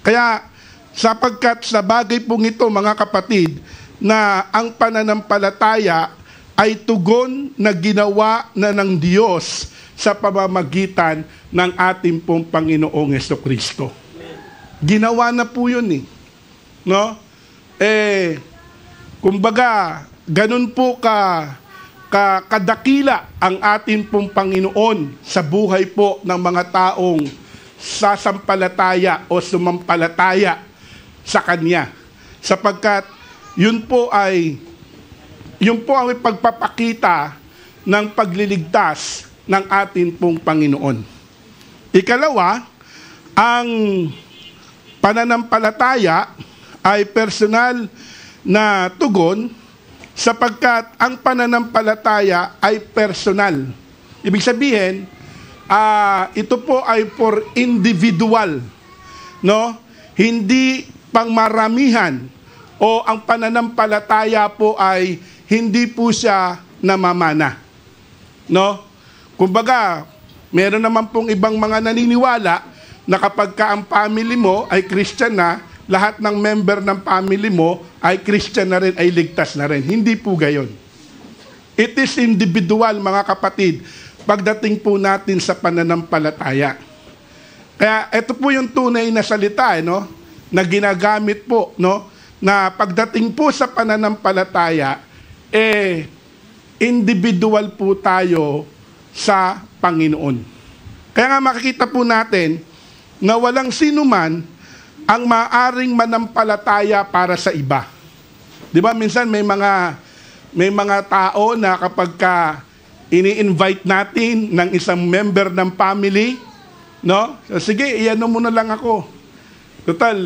Kaya sapagkat sa bagay pong ito, mga kapatid, na ang pananampalataya ay tugon na ginawa na ng Diyos sa pamamagitan ng ating pong Panginoong Jesucristo. Ginawa na po yun no? Kumbaga, ganun po kadakila ang ating pong Panginoon sa buhay po ng mga taong sasampalataya o sumampalataya sa Kanya. Sapagkat yun po ang pagpapakita ng pagliligtas ng ating pong Panginoon. Ikalawa, ang pananampalataya ay personal na tugon sapagkat ang pananampalataya ay personal. Ibig sabihin, ito po ay for individual, no? Hindi pangmaramihan, o ang pananampalataya po ay hindi po siya namamana, no? Kumbaga, meron naman pong ibang mga naniniwala na kapag ka ang family mo ay Christian na, lahat ng member ng family mo ay Christian na rin, ay ligtas na rin. Hindi po gayon. It is individual, mga kapatid, pagdating po natin sa pananampalataya. Kaya ito po yung tunay na salita, no? Na ginagamit po, no? Na pagdating po sa pananampalataya, individual po tayo sa Panginoon. Kaya nga makikita po natin na walang sinuman ang maaring manampalataya para sa iba. Di ba minsan may mga tao na kapag ka ini-invite natin ng isang member ng family, no? So, sige, iano mo na lang ako. Total,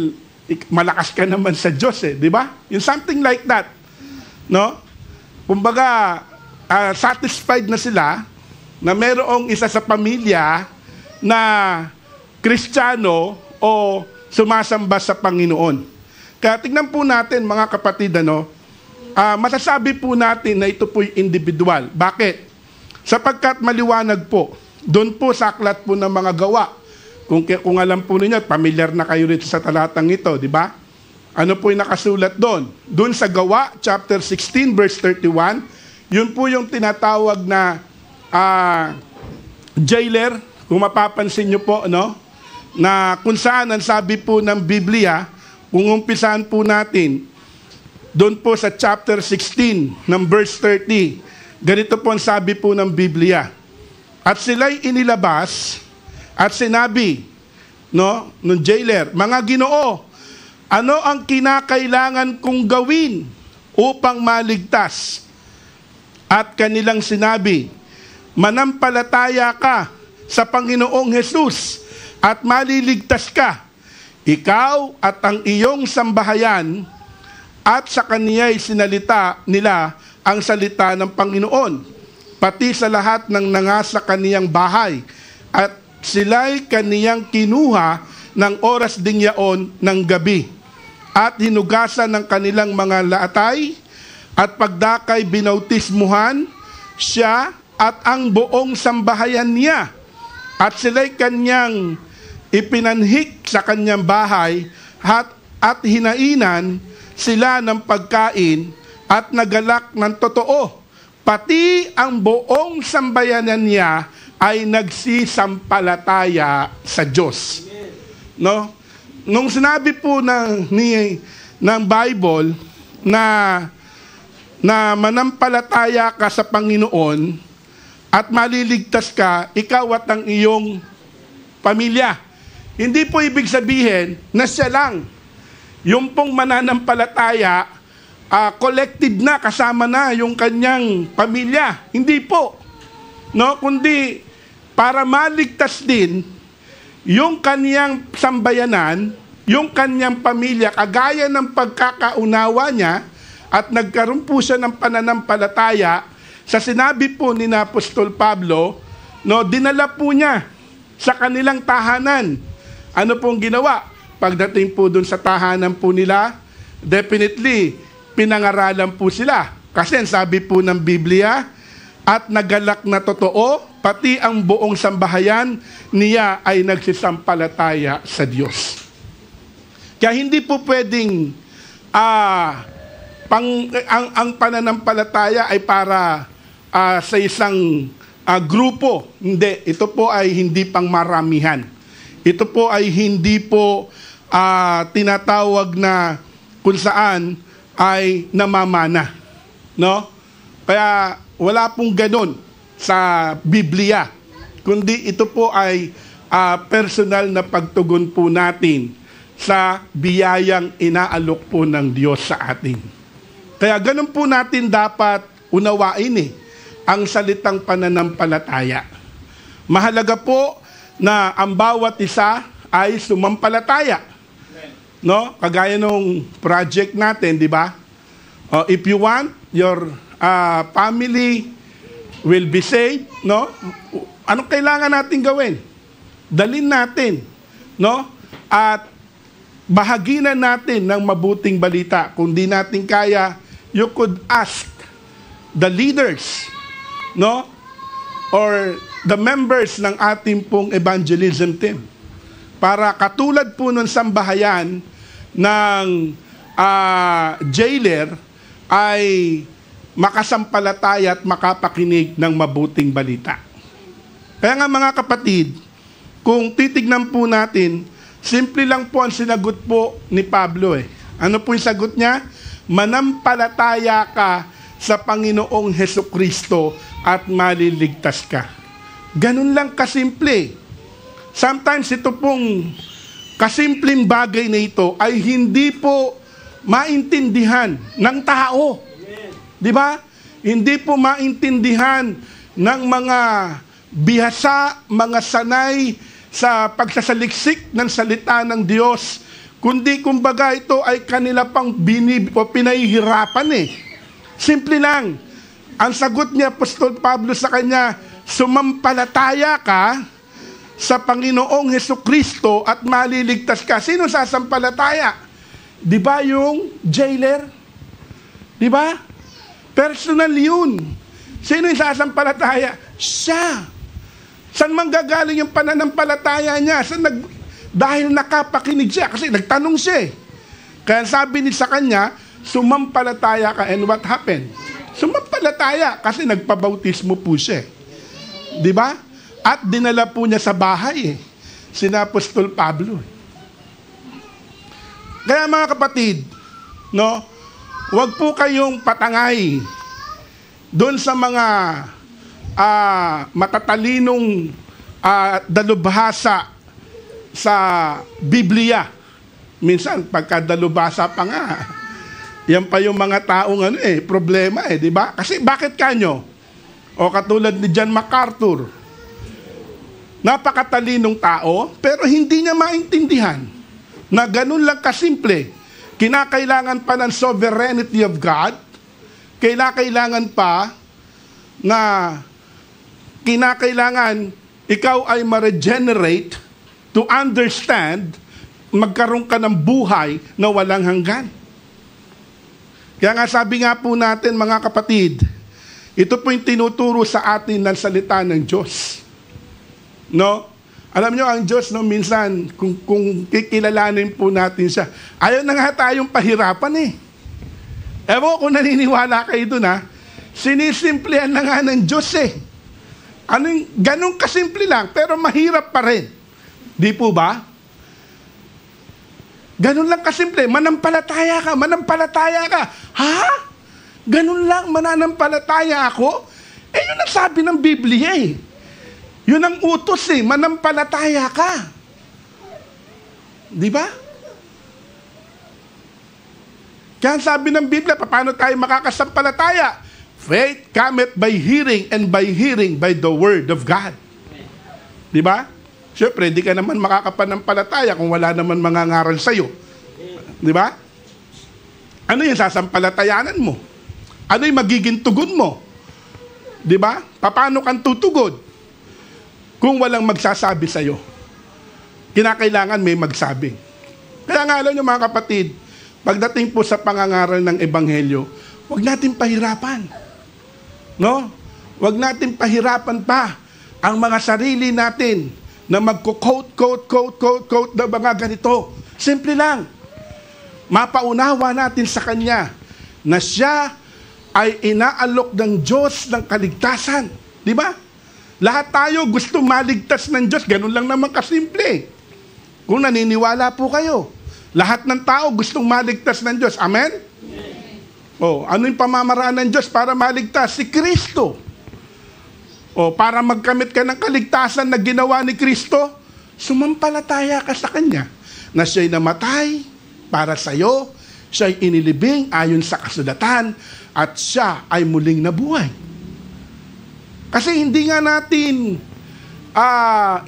malakas ka naman sa Diyos di ba? Yung something like that. No? Kumbaga, satisfied na sila na mayroong isa sa pamilya na Kristiyano o sumasamba sa Panginoon. Kaya tingnan po natin, mga kapatid, masasabi po natin na ito po'y individual. Bakit? Sapagkat maliwanag po, doon po sa aklat po ng mga gawa. Kung alam po ninyo, familiar na kayo rito sa talatang ito, di ba? Ano po yung nakasulat doon? Doon sa gawa, chapter 16, verse 31, yun po yung tinatawag na jailer, kung mapapansin nyo po, na kung saan ang sabi po ng Biblia, kung umpisahan po natin, doon po sa chapter 16, ng verse 30, ganito po ang sabi po ng Biblia. At sila'y inilabas, at sinabi, ng jailer, mga Ginoo, ano ang kinakailangan kong gawin upang maligtas? At kanilang sinabi, manampalataya ka sa Panginoong Hesus at maliligtas ka, ikaw at ang iyong sambahayan, at sa kaniya'y sinalita nila ang salita ng Panginoon. pati sa lahat ng nangasa kaniyang bahay. At sila'y kaniyang kinuha ng oras ding yaon ng gabi. At hinugasan ng kanilang mga laatay, at pagdakay binautismuhan siya at ang buong sambahayan niya. At sila'y kanyang ipinanhik sa kanyang bahay, at hinainan sila ng pagkain at nagalak ng totoo. Pati ang buong sambayanan niya ay nagsisampalataya sa Diyos. No? Nung sinabi po ng Bible na manampalataya ka sa Panginoon at maliligtas ka, ikaw at ang iyong pamilya. Hindi po ibig sabihin na siya lang. Yung pong mananampalataya, collective na, kasama na yung kanyang pamilya. Hindi po. No? Kundi para maligtas din yung kanyang sambayanan, yung kanyang pamilya, kagaya ng pagkakaunawa niya, at nagkaroon po siya ng pananampalataya sa sinabi po ni Apostol Pablo, no, dinala po niya sa kanilang tahanan. Ano pong ginawa? Pagdating po dun sa tahanan po nila, definitely, pinangaralan po sila. Kasi ang sabi po ng Biblia, at nagalak na totoo, pati ang buong sambahayan niya ay nagsisampalataya sa Diyos. Kaya hindi po pwedeng ang pananampalataya ay para sa isang grupo. Hindi. Ito po ay hindi pang maramihan. Ito po ay hindi po tinatawag na kung saan ay namamana. No? Kaya wala pong ganun sa Biblia. Kundi ito po ay personal na pagtugon po natin sa biyayang inaalok po ng Diyos sa atin. Kaya ganun po natin dapat unawain ang salitang pananampalataya. Mahalaga po na ang bawat isa ay sumampalataya. No? Kagaya nung project natin, di ba? If you want your family will be saved, no? Anong kailangan natin gawin? Dalin natin, no? At bahaginan natin ng mabuting balita. Kung di natin kaya, you could ask the leaders, no? Or the members ng ating pong evangelism team. Para katulad po ng sambahayan ng jailer ay makasampalataya at makapakinig ng mabuting balita. Kaya nga mga kapatid, kung titignan po natin, simple lang po ang sinagot po ni Pablo Ano po yung sagot niya? Manampalataya ka sa Panginoong Hesukristo at maliligtas ka. Ganun lang kasimple. Sometimes ito pong kasimpleng bagay na ito ay hindi po maintindihan ng tao. Di ba? Hindi po maintindihan ng mga bihasa, mga sanay sa pagsasaliksik ng salita ng Diyos, kundi kumbaga ito ay kanila pang pinahihirapan Simple lang. Ang sagot ni Apostol Pablo sa kanya, sumampalataya ka sa Panginoong Hesukristo at maliligtas ka. Sino sasampalataya? Di ba yung jailer? Di ba? Personal yun. Sino yung sasampalataya? Siya. Saan manggagaling yung pananampalataya niya? Dahil nakapakinig siya. Kasi nagtanong siya Kaya sabi ni sa kanya, sumampalataya ka. And what happened? Sumampalataya kasi nagpabautismo po siya. Di ba? At dinala po niya sa bahay sina Apostol Pablo. Kaya mga kapatid, no, huwag po kayong patangay doon sa mga matatalinong dalubhasa sa Biblia. Minsan, pagka dalubhasa pa nga, yan pa yung mga taong problema di ba? Kasi bakit kanyo? O katulad ni John MacArthur, napakatalinong tao, pero hindi niya maintindihan na ganun lang kasimple. Kinakailangan pa ng sovereignty of God, kailangan pa na kinakailangan ikaw ay ma-regenerate to understand, magkaroon ka ng buhay na walang hanggan. Kaya nga sabi nga po natin mga kapatid, ito po yung tinuturo sa atin ng salita ng Diyos. No? Alam nyo, ang Diyos, no, minsan, kung kikilalanin po natin siya, ayaw na nga tayong pahirapan eh. Ewan ko kung naniniwala kayo dun ha, sinisimplihan na nga ng Diyos eh. Ganun kasimple lang, pero mahirap pa rin. Di po ba? Ganun lang kasimple, manampalataya ka. Ha? Ganun lang, mananampalataya ako? Yun ang sabi ng Biblia eh. Yun ang utos eh, manampalataya ka. Di ba? Kaya sabi ng Biblia, paano tayo makakasampalataya? Faith cometh by hearing, and by hearing by the word of God. Di ba? Siyempre, di ka naman makakapanampalataya kung wala naman mangangaral sa'yo. Di ba? Ano yung sasampalatayanan mo? Ano yung magiging tugon mo? Di ba? Paano kang tutugod? Kung walang magsasabi sa'yo. Kinakailangan may magsabi. Kaya nga alam nyo mga kapatid, pagdating po sa pangangaral ng Ebanghelyo, huwag natin pahirapan. No? Huwag natin pahirapan pa ang mga sarili natin na magko-quote na mga ganito. Simple lang. Mapaunawa natin sa Kanya na siya ay inaalok ng Diyos ng kaligtasan. Di ba? Lahat tayo gusto maligtas ng Diyos. Ganun lang naman kasimple. Kung naniniwala po kayo. Lahat ng tao gustong maligtas ng Diyos. Amen? Ano yung pamamaraan ng Diyos para maligtas? Si Kristo. Para magkamit ka ng kaligtasan na ginawa ni Kristo, sumampalataya ka sa Kanya na siya'y namatay para sa'yo, siya'y inilibing ayon sa kasulatan, at siya ay muling nabuhay. Kasi hindi nga natin,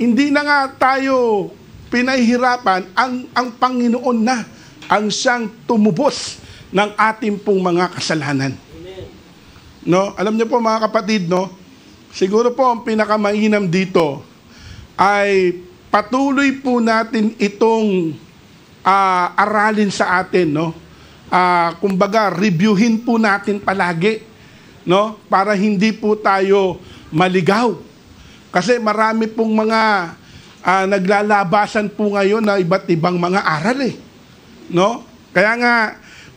hindi na nga tayo pinahihirapan, ang Panginoon na ang siyang tumubos ng ating pong mga kasalanan. No? Alam niyo po mga kapatid, no? Siguro po ang pinakamainam dito ay patuloy po natin itong aralin sa atin, no? Kumbaga, reviewin po natin palagi, no? Para hindi po tayo maligaw. Kasi marami pong mga naglalabasan po ngayon na iba't ibang mga aral eh. No? Kaya nga,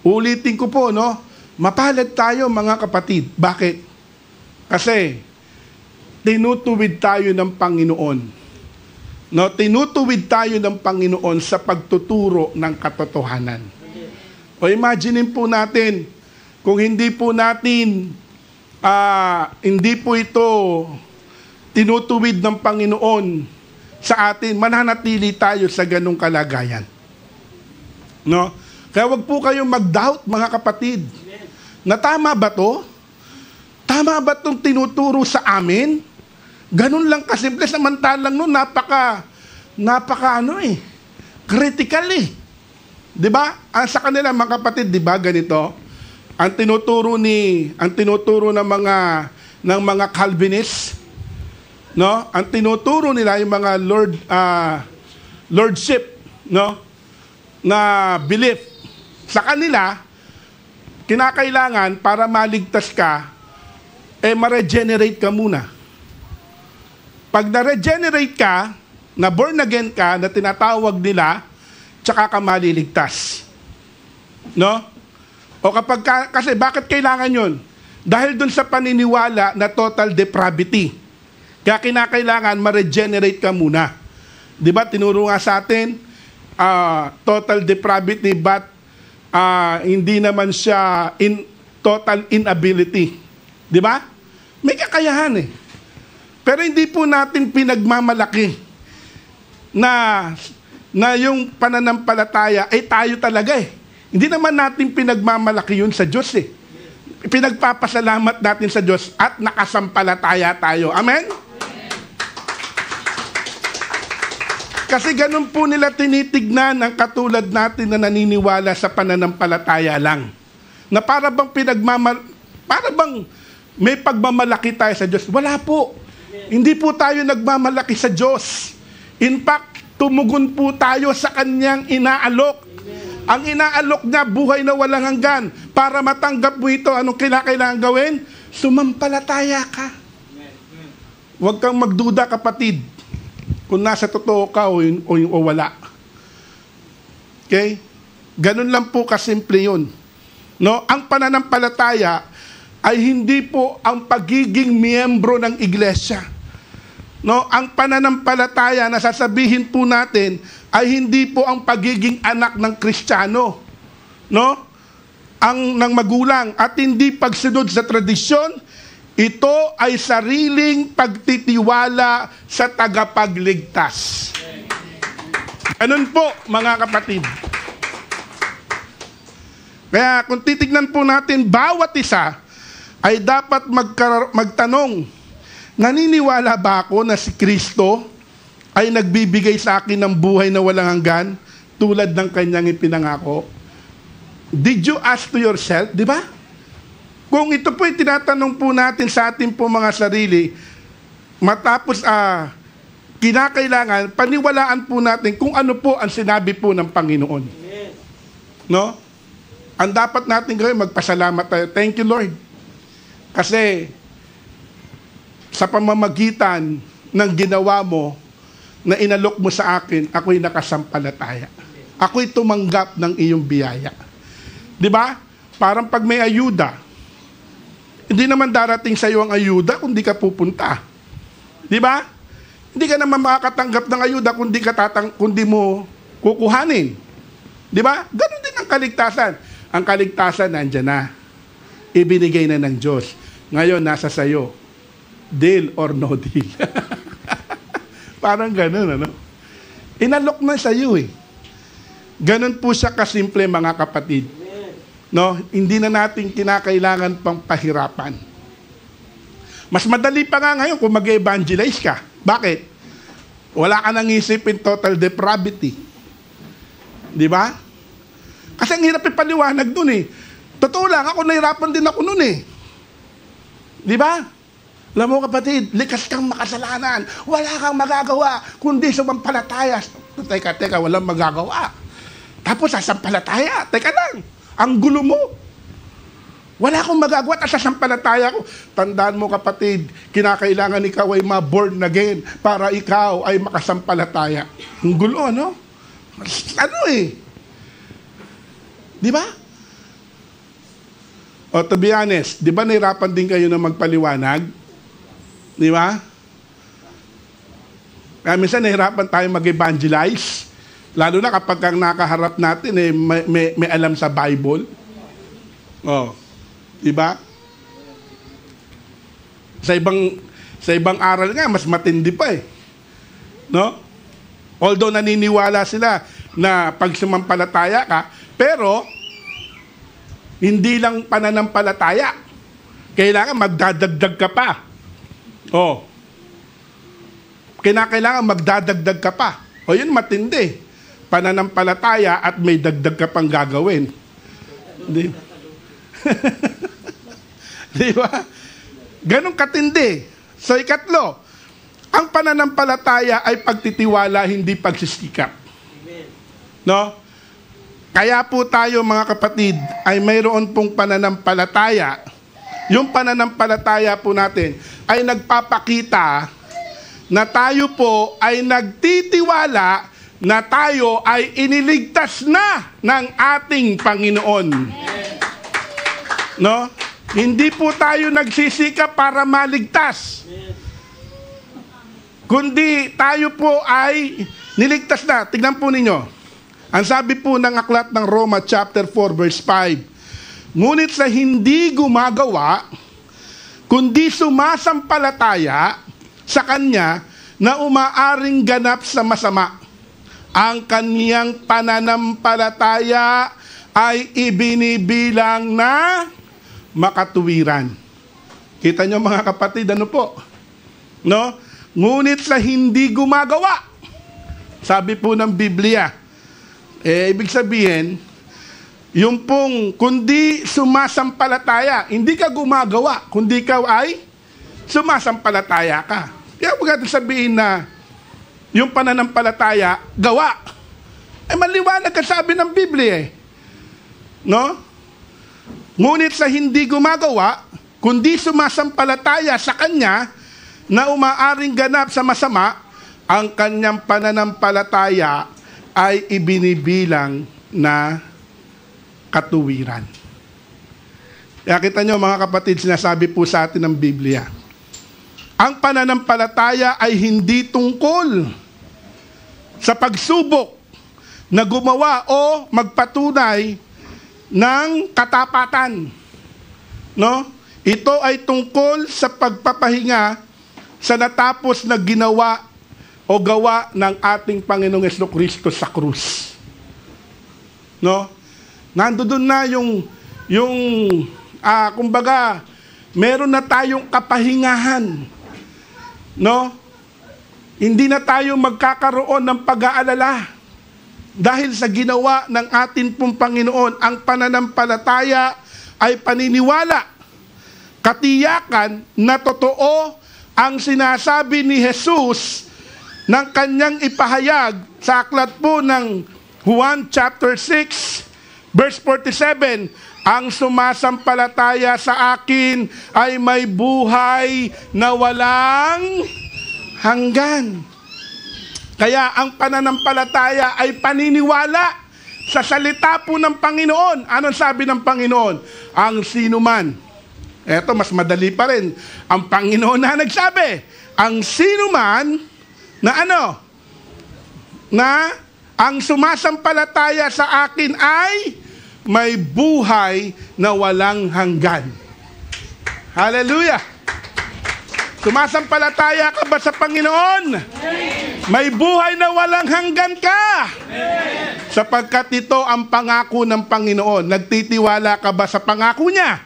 ulitin ko po, no? Mapalad tayo mga kapatid. Bakit? Kasi tinutuwid tayo ng Panginoon. No, tinutuwid tayo ng Panginoon sa pagtuturo ng katotohanan. O imaginin po natin, kung hindi po natin, hindi po ito tinutuwid ng Panginoon sa atin, mananatili tayo sa ganung kalagayan. No? Kaya wag po kayong mag-doubt mga kapatid. Na tama ba to? Tama ba itong tinuturo sa amin? Ganun lang kasimple, samantalang nun, critical eh. Diba? Sa kanila mga kapatid, diba, ganito, ang tinuturo ng mga Calvinists, no? Ang tinuturo nila yung mga lordship, no? Na belief. Sa kanila, kinakailangan para maligtas ka, ma-regenerate ka muna. Pag na-regenerate ka, na born again ka, na tinatawag nila, tsaka ka maliligtas. No? O kasi bakit kailangan yun? Dahil dun sa paniniwala na total depravity. Kaya kinakailangan ma-regenerate ka muna. Diba? Tinuro nga sa atin, total depravity, but hindi naman siya total inability. Diba? May kakayahan eh. Pero hindi po natin pinagmamalaki na yung pananampalataya ay tayo talaga eh. Hindi naman natin pinagmamalaki yun sa Diyos eh. Pinagpapasalamat natin sa Diyos at nakasampalataya tayo. Amen? Kasi ganun po nila tinitignan ang katulad natin na naniniwala sa pananampalataya lang. Na para bang may pagmamalaki tayo sa Diyos. Wala po. Hindi po tayo nagmamalaki sa Diyos. In fact, tumugon po tayo sa Kanyang inaalok. Ang inaalok niya, buhay na walang hanggan. Para matanggap mo ito, anong kailangan gawin? Sumampalataya ka. Huwag kang magduda, kapatid, kung nasa totoo ka o wala. Okay? Ganun lang po kasimple yun. No? Ang pananampalataya ay hindi po ang pagiging miyembro ng iglesia. No, ang pananampalataya na sasabihin po natin ay hindi po ang pagiging anak ng Kristiyano, no? Ang ng magulang at hindi pagsunod sa tradisyon, ito ay sariling pagtitiwala sa tagapagligtas. Ganun po, mga kapatid. Kaya kung titignan po natin, bawat isa ay dapat magtanong, naniniwala ba ako na si Kristo ay nagbibigay sa akin ng buhay na walang hanggan tulad ng kanyang ipinangako? Did you ask to yourself, di ba? Kung ito po ay tinatanong po natin sa ating po mga sarili, matapos kinakailangan, paniwalaan po natin kung ano po ang sinabi po ng Panginoon. No? Ang dapat natin gawin, magpasalamat tayo. Thank you, Lord. Kasi sa pamamagitan ng ginawa mo na inalok mo sa akin, ako'y nakasampalataya. Ako'y tumanggap ng iyong biyaya. Di ba? Parang pag may ayuda, hindi naman darating sa iyo ang ayuda kung di ka pupunta. Di ba? Hindi ka naman makakatanggap ng ayuda kung di mo kukuhanin. Di ba? Ganon din ang kaligtasan. Ang kaligtasan nandyan na. Ibinigay na ng Diyos. Ngayon, nasa sayo. Deal or no deal. Parang ganun, ano? Inalok na sa'yo eh. Ganun po siya kasimple, mga kapatid. No? Hindi na natin kinakailangan pang pahirapan. Mas madali pa nga ngayon kung mag-evangelize ka. Bakit? Wala ka nang isipin total depravity. Di ba? Kasi ang hirap ipaliwanag dun eh. Totoo lang, ako nahirapan din ako nun eh. Di ba? Alam mo kapatid, likas kang makasalanan. Wala kang magagawa, kundi sumampalataya. Teka, walang magagawa. Tapos sasampalataya. Teka lang, ang gulo mo. Wala akong magagawa at sasampalataya ko. Tandaan mo kapatid, kinakailangan ikaw ay ma-born again para ikaw ay makasampalataya. Ang gulo, ano? Ano eh? Di ba? O, to be honest, di ba nahirapan din kayo na magpaliwanag? Di ba? Kaya minsan nahirapan tayo mag-evangelize. Lalo na kapag ang nakaharap natin eh, may alam sa Bible. O, di ba? Sa ibang aral nga, mas matindi pa eh. No? Although naniniwala sila na pag sumampalataya ka, pero hindi lang pananampalataya. Kailangan magdadagdag ka pa. Oh. Kailangan magdadagdag ka pa. O yun matindi. Pananampalataya at may dagdag ka pang gagawin. Di ba? Ganong katindi. So ikatlo, ang pananampalataya ay pagtitiwala, hindi pagsisikap. No? Kaya po tayo mga kapatid ay mayroon pong pananampalataya. Yung pananampalataya po natin ay nagpapakita na tayo po ay nagtitiwala na tayo ay iniligtas na ng ating Panginoon. No? Hindi po tayo nagsisikap para maligtas. Kundi tayo po ay niligtas na. Tignan po ninyo. Ang sabi po ng aklat ng Roma chapter 4 verse 5, ngunit sa hindi gumagawa, kundi sumasampalataya sa Kanya na umaaring ganap sa masama, ang kaniyang pananampalataya ay ibinibilang na makatuwiran. Kita nyo mga kapatid, ano po? No? Ngunit sa hindi gumagawa, sabi po ng Biblia, ibig sabihin, Yung pong, kundi sumasampalataya, hindi ka gumagawa, kundi ikaw ay sumasampalataya ka. Kaya huwag natin sabihin na yung pananampalataya, gawa. Ay maliwanag ka sabi ng Biblia eh. No? Ngunit sa hindi gumagawa, kundi sumasampalataya sa Kanya na umaaring ganap sa masama, ang kanyang pananampalataya ay ibinibilang na katuwiran. Kaya kita nyo mga kapatid, sinasabi po sa atin ng Biblia, ang pananampalataya ay hindi tungkol sa pagsubok na gumawa o magpatunay ng katapatan. No? Ito ay tungkol sa pagpapahinga sa natapos na ginawa o gawa ng ating Panginoong Jesucristo sa krus. No? Nandoon na kumbaga, meron na tayong kapahingahan. No? Hindi na tayo magkakaroon ng pag-aalala dahil sa ginawa ng ating pong Panginoon. Ang pananampalataya ay paniniwala, katiyakan na totoo ang sinasabi ni Jesus ng kanyang ipahayag sa aklat po ng Juan chapter 6 verse 47, ang sumasampalataya sa akin ay may buhay na walang hanggan. Kaya ang pananampalataya ay paniniwala sa salita po ng Panginoon. Anong sabi ng Panginoon? Ang sinuman. Eto, mas madali pa rin. Ang Panginoon na nagsabi, ang sinuman na na ang sumasampalataya sa akin ay may buhay na walang hanggan. Hallelujah! Sumasampalataya ka ba sa Panginoon? May buhay na walang hanggan ka. Sapagkat ito ang pangako ng Panginoon. Nagtitiwala ka ba sa pangako niya?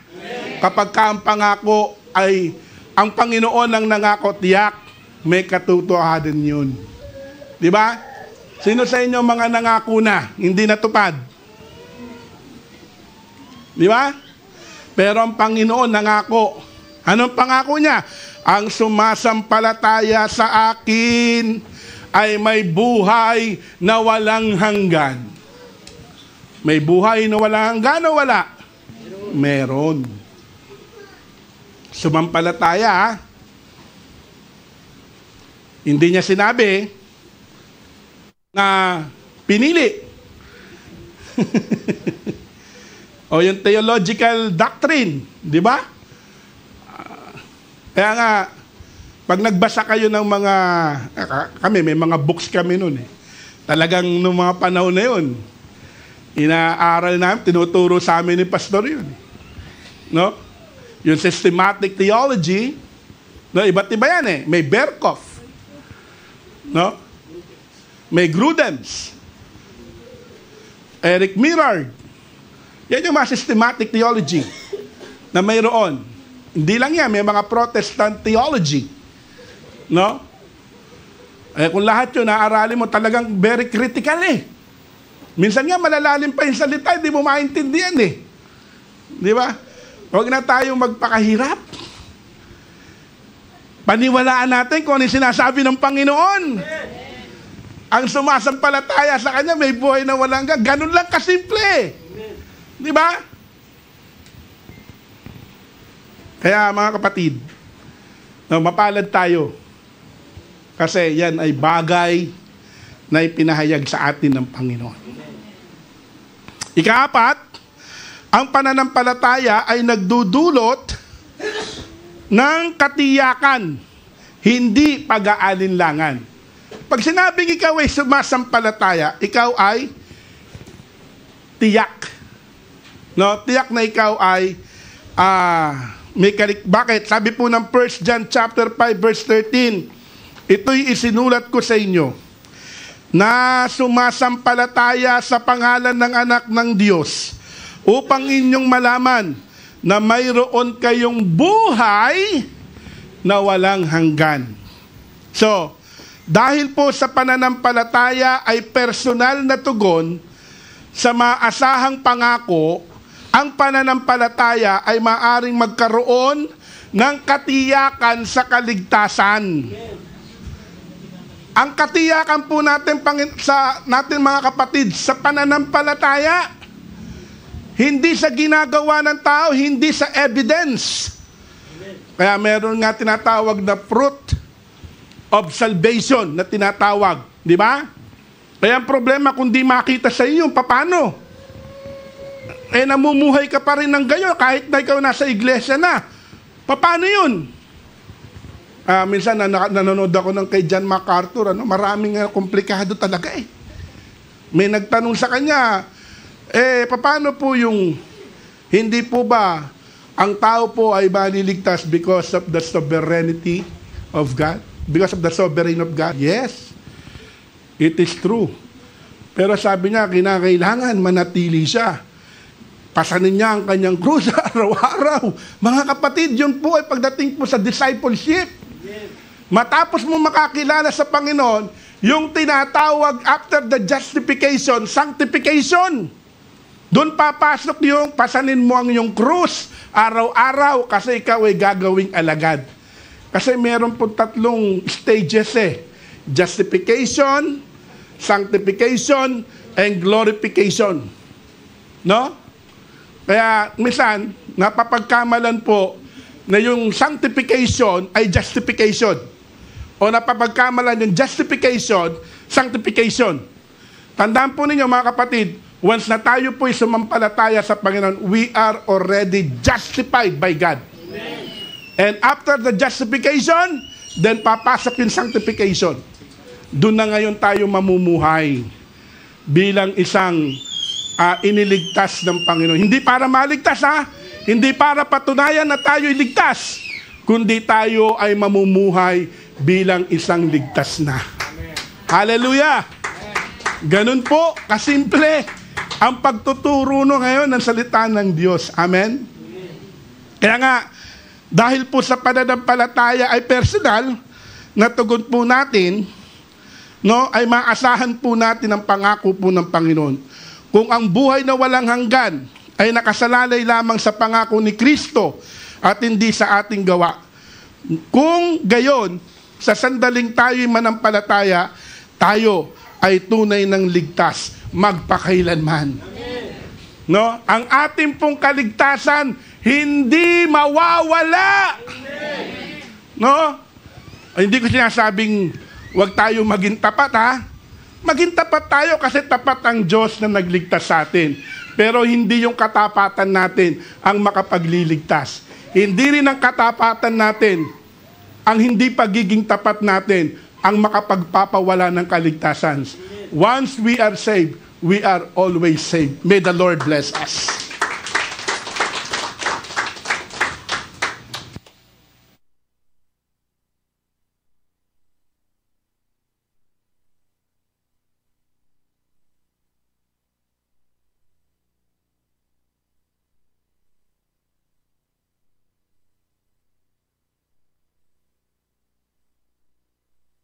Kapag ka ang pangako ay ang Panginoon ang nangako, tiyak, may katotohanan yun. Di ba? Sino sa inyo mga nangako na, hindi natupad? Di ba? Pero ang Panginoon nangako. Anong pangako niya? Ang sumasampalataya sa akin ay may buhay na walang hanggan. May buhay na walang hanggan o wala? Meron. Sumampalataya, hindi niya sinabi na pinili. O yung theological doctrine, di ba? Kaya nga, pag nagbasa kayo ng mga, kami, may mga books kami noon eh. Talagang noong mga panahon na yun, inaaral namin, tinuturo sa amin ni pastor yun. No? Yung systematic theology, no, iba't iba yan eh. May Berkhof, no? May Grudem, Eric Mirard. Yan yung mga systematic theology na mayroon. Hindi lang yan, may mga Protestant theology. No? Eh kung lahat yun, naaralin mo talagang very critical eh. Minsan nga malalalim pa yung salita, hindi mo maintindihan eh. Di ba? Huwag na tayong magpakahirap. Paniwalaan natin kung ano yung sinasabi ng Panginoon. Ang sumasampalataya sa Kanya, may buhay na walang hanggan. Ganun lang kasimple. Di ba? Kaya mga kapatid, mapalad tayo. Kasi yan ay bagay na ipinahayag sa atin ng Panginoon. Ika-apat, ang pananampalataya ay nagdudulot ng katiyakan, hindi pag-aalinlangan. Pag sinabing ikaw ay sumasampalataya, ikaw ay tiyak. No, tiyak na ikaw ay bakit? Sabi po ng 1 John chapter 5 verse 13, ito'y isinulat ko sa inyo na sumasampalataya sa pangalan ng anak ng Diyos upang inyong malaman na mayroon kayong buhay na walang hanggan. So, dahil po sa pananampalataya ay personal na tugon sa maasahang pangako, ang pananampalataya ay maaring magkaroon ng katiyakan sa kaligtasan. Ang katiyakan po natin, natin mga kapatid, sa pananampalataya, hindi sa ginagawa ng tao, hindi sa evidence. Kaya meron nga tinatawag na fruit of salvation na tinatawag. Di ba? Kaya ang problema kung di makita sa iyo, paano? Namumuhay ka pa rin ng gayon kahit na ikaw nasa iglesia na. Paano yun? Minsan nanonood ako ng kay John MacArthur, maraming komplikado talaga eh. May nagtanong sa kanya, paano po yung, hindi po ba ang tao po ay maliligtas because of the sovereignty of God? Because of the sovereignty of God? Yes, it is true. Pero sabi niya, kinakailangan manatili siya. Pasanin niya ang kanyang krus araw-araw. Mga kapatid, yun po ay pagdating po sa discipleship. Matapos mo makakilala sa Panginoon, yung tinatawag after the justification, sanctification. Doon papasok yung pasanin mo ang yung krus araw-araw kasi ikaw ay gagawing alagad. Kasi meron po 3 stages eh. Justification, sanctification, and glorification. No? Kaya minsan, napapagkamalan po na yung sanctification ay justification. O napapagkamalan yung justification, sanctification. Tandaan po ninyo mga kapatid, once na tayo po ay sumampalataya sa Panginoon, we are already justified by God. Amen. And after the justification, then papasok yung sanctification. Doon na ngayon tayo mamumuhay bilang isang iniligtas ng Panginoon. Hindi para maligtas hindi para patunayan na tayo iligtas, kundi tayo ay mamumuhay bilang isang ligtas na. Amen. Hallelujah! Amen. Ganun po, kasimple ang pagtuturo ngayon ng salita ng Diyos. Amen? Kaya nga, dahil po sa pananampalataya ay personal, na tugon po natin, ay maasahan po natin ang pangako po ng Panginoon. Kung ang buhay na walang hanggan ay nakasalalay lamang sa pangako ni Kristo at hindi sa ating gawa. Kung gayon, sa sandaling tayo'y manampalataya, tayo ay tunay ng ligtas magpakailanman. No? Ang ating pong kaligtasan hindi mawawala. No? Hindi ko sinasabing huwag tayo maging tapat Maging tapat tayo kasi tapat ang Diyos na nagligtas sa atin. Pero hindi yung katapatan natin ang makapagliligtas. Hindi rin ang katapatan natin, ang hindi pagiging tapat natin, ang makapagpapawala ng kaligtasan. Once we are saved, we are always saved. May the Lord bless us.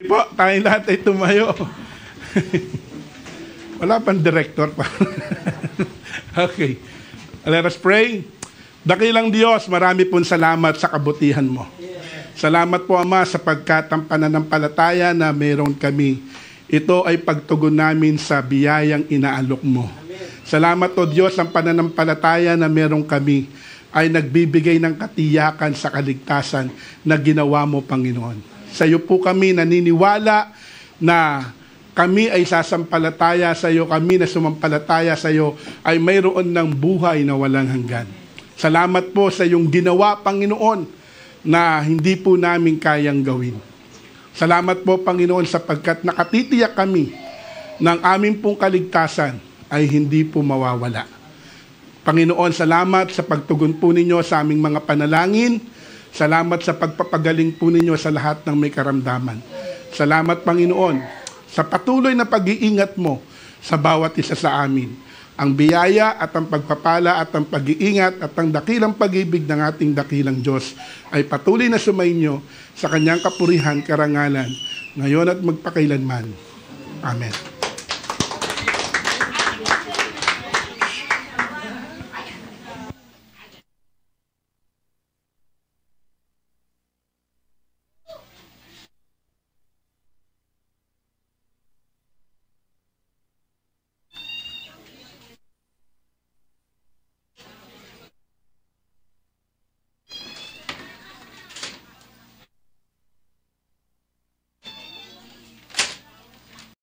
Po, tayong lahat ay tumayo. Wala pang director pa. Okay. Let us pray. Dakilang Diyos, marami pong salamat sa kabutihan mo. Salamat po, Ama, sapagkat ang pananampalataya na meron kami, ito ay pagtugon namin sa biyayang inaalok mo. Salamat o Diyos, ang pananampalataya na meron kami ay nagbibigay ng katiyakan sa kaligtasan na ginawa mo, Panginoon. Sa iyo po kami naniniwala na kami ay sasampalataya sa iyo, kami na sumampalataya sa iyo ay mayroon ng buhay na walang hanggan. Salamat po sa iyong ginawa, Panginoon, na hindi po namin kayang gawin. Salamat po, Panginoon, sapagkat nakatitiyak kami ng aming pong kaligtasan ay hindi po mawawala. Panginoon, salamat sa pagtugon po ninyo sa aming mga panalangin. Salamat sa pagpapagaling po ninyo sa lahat ng may karamdaman. Salamat, Panginoon, sa patuloy na pag-iingat mo sa bawat isa sa amin. Ang biyaya at ang pagpapala at ang pag-iingat at ang dakilang pag-ibig ng ating dakilang Diyos ay patuloy na sumainyo sa kanyang kapurihan, karangalan, ngayon at magpakailanman. Amen.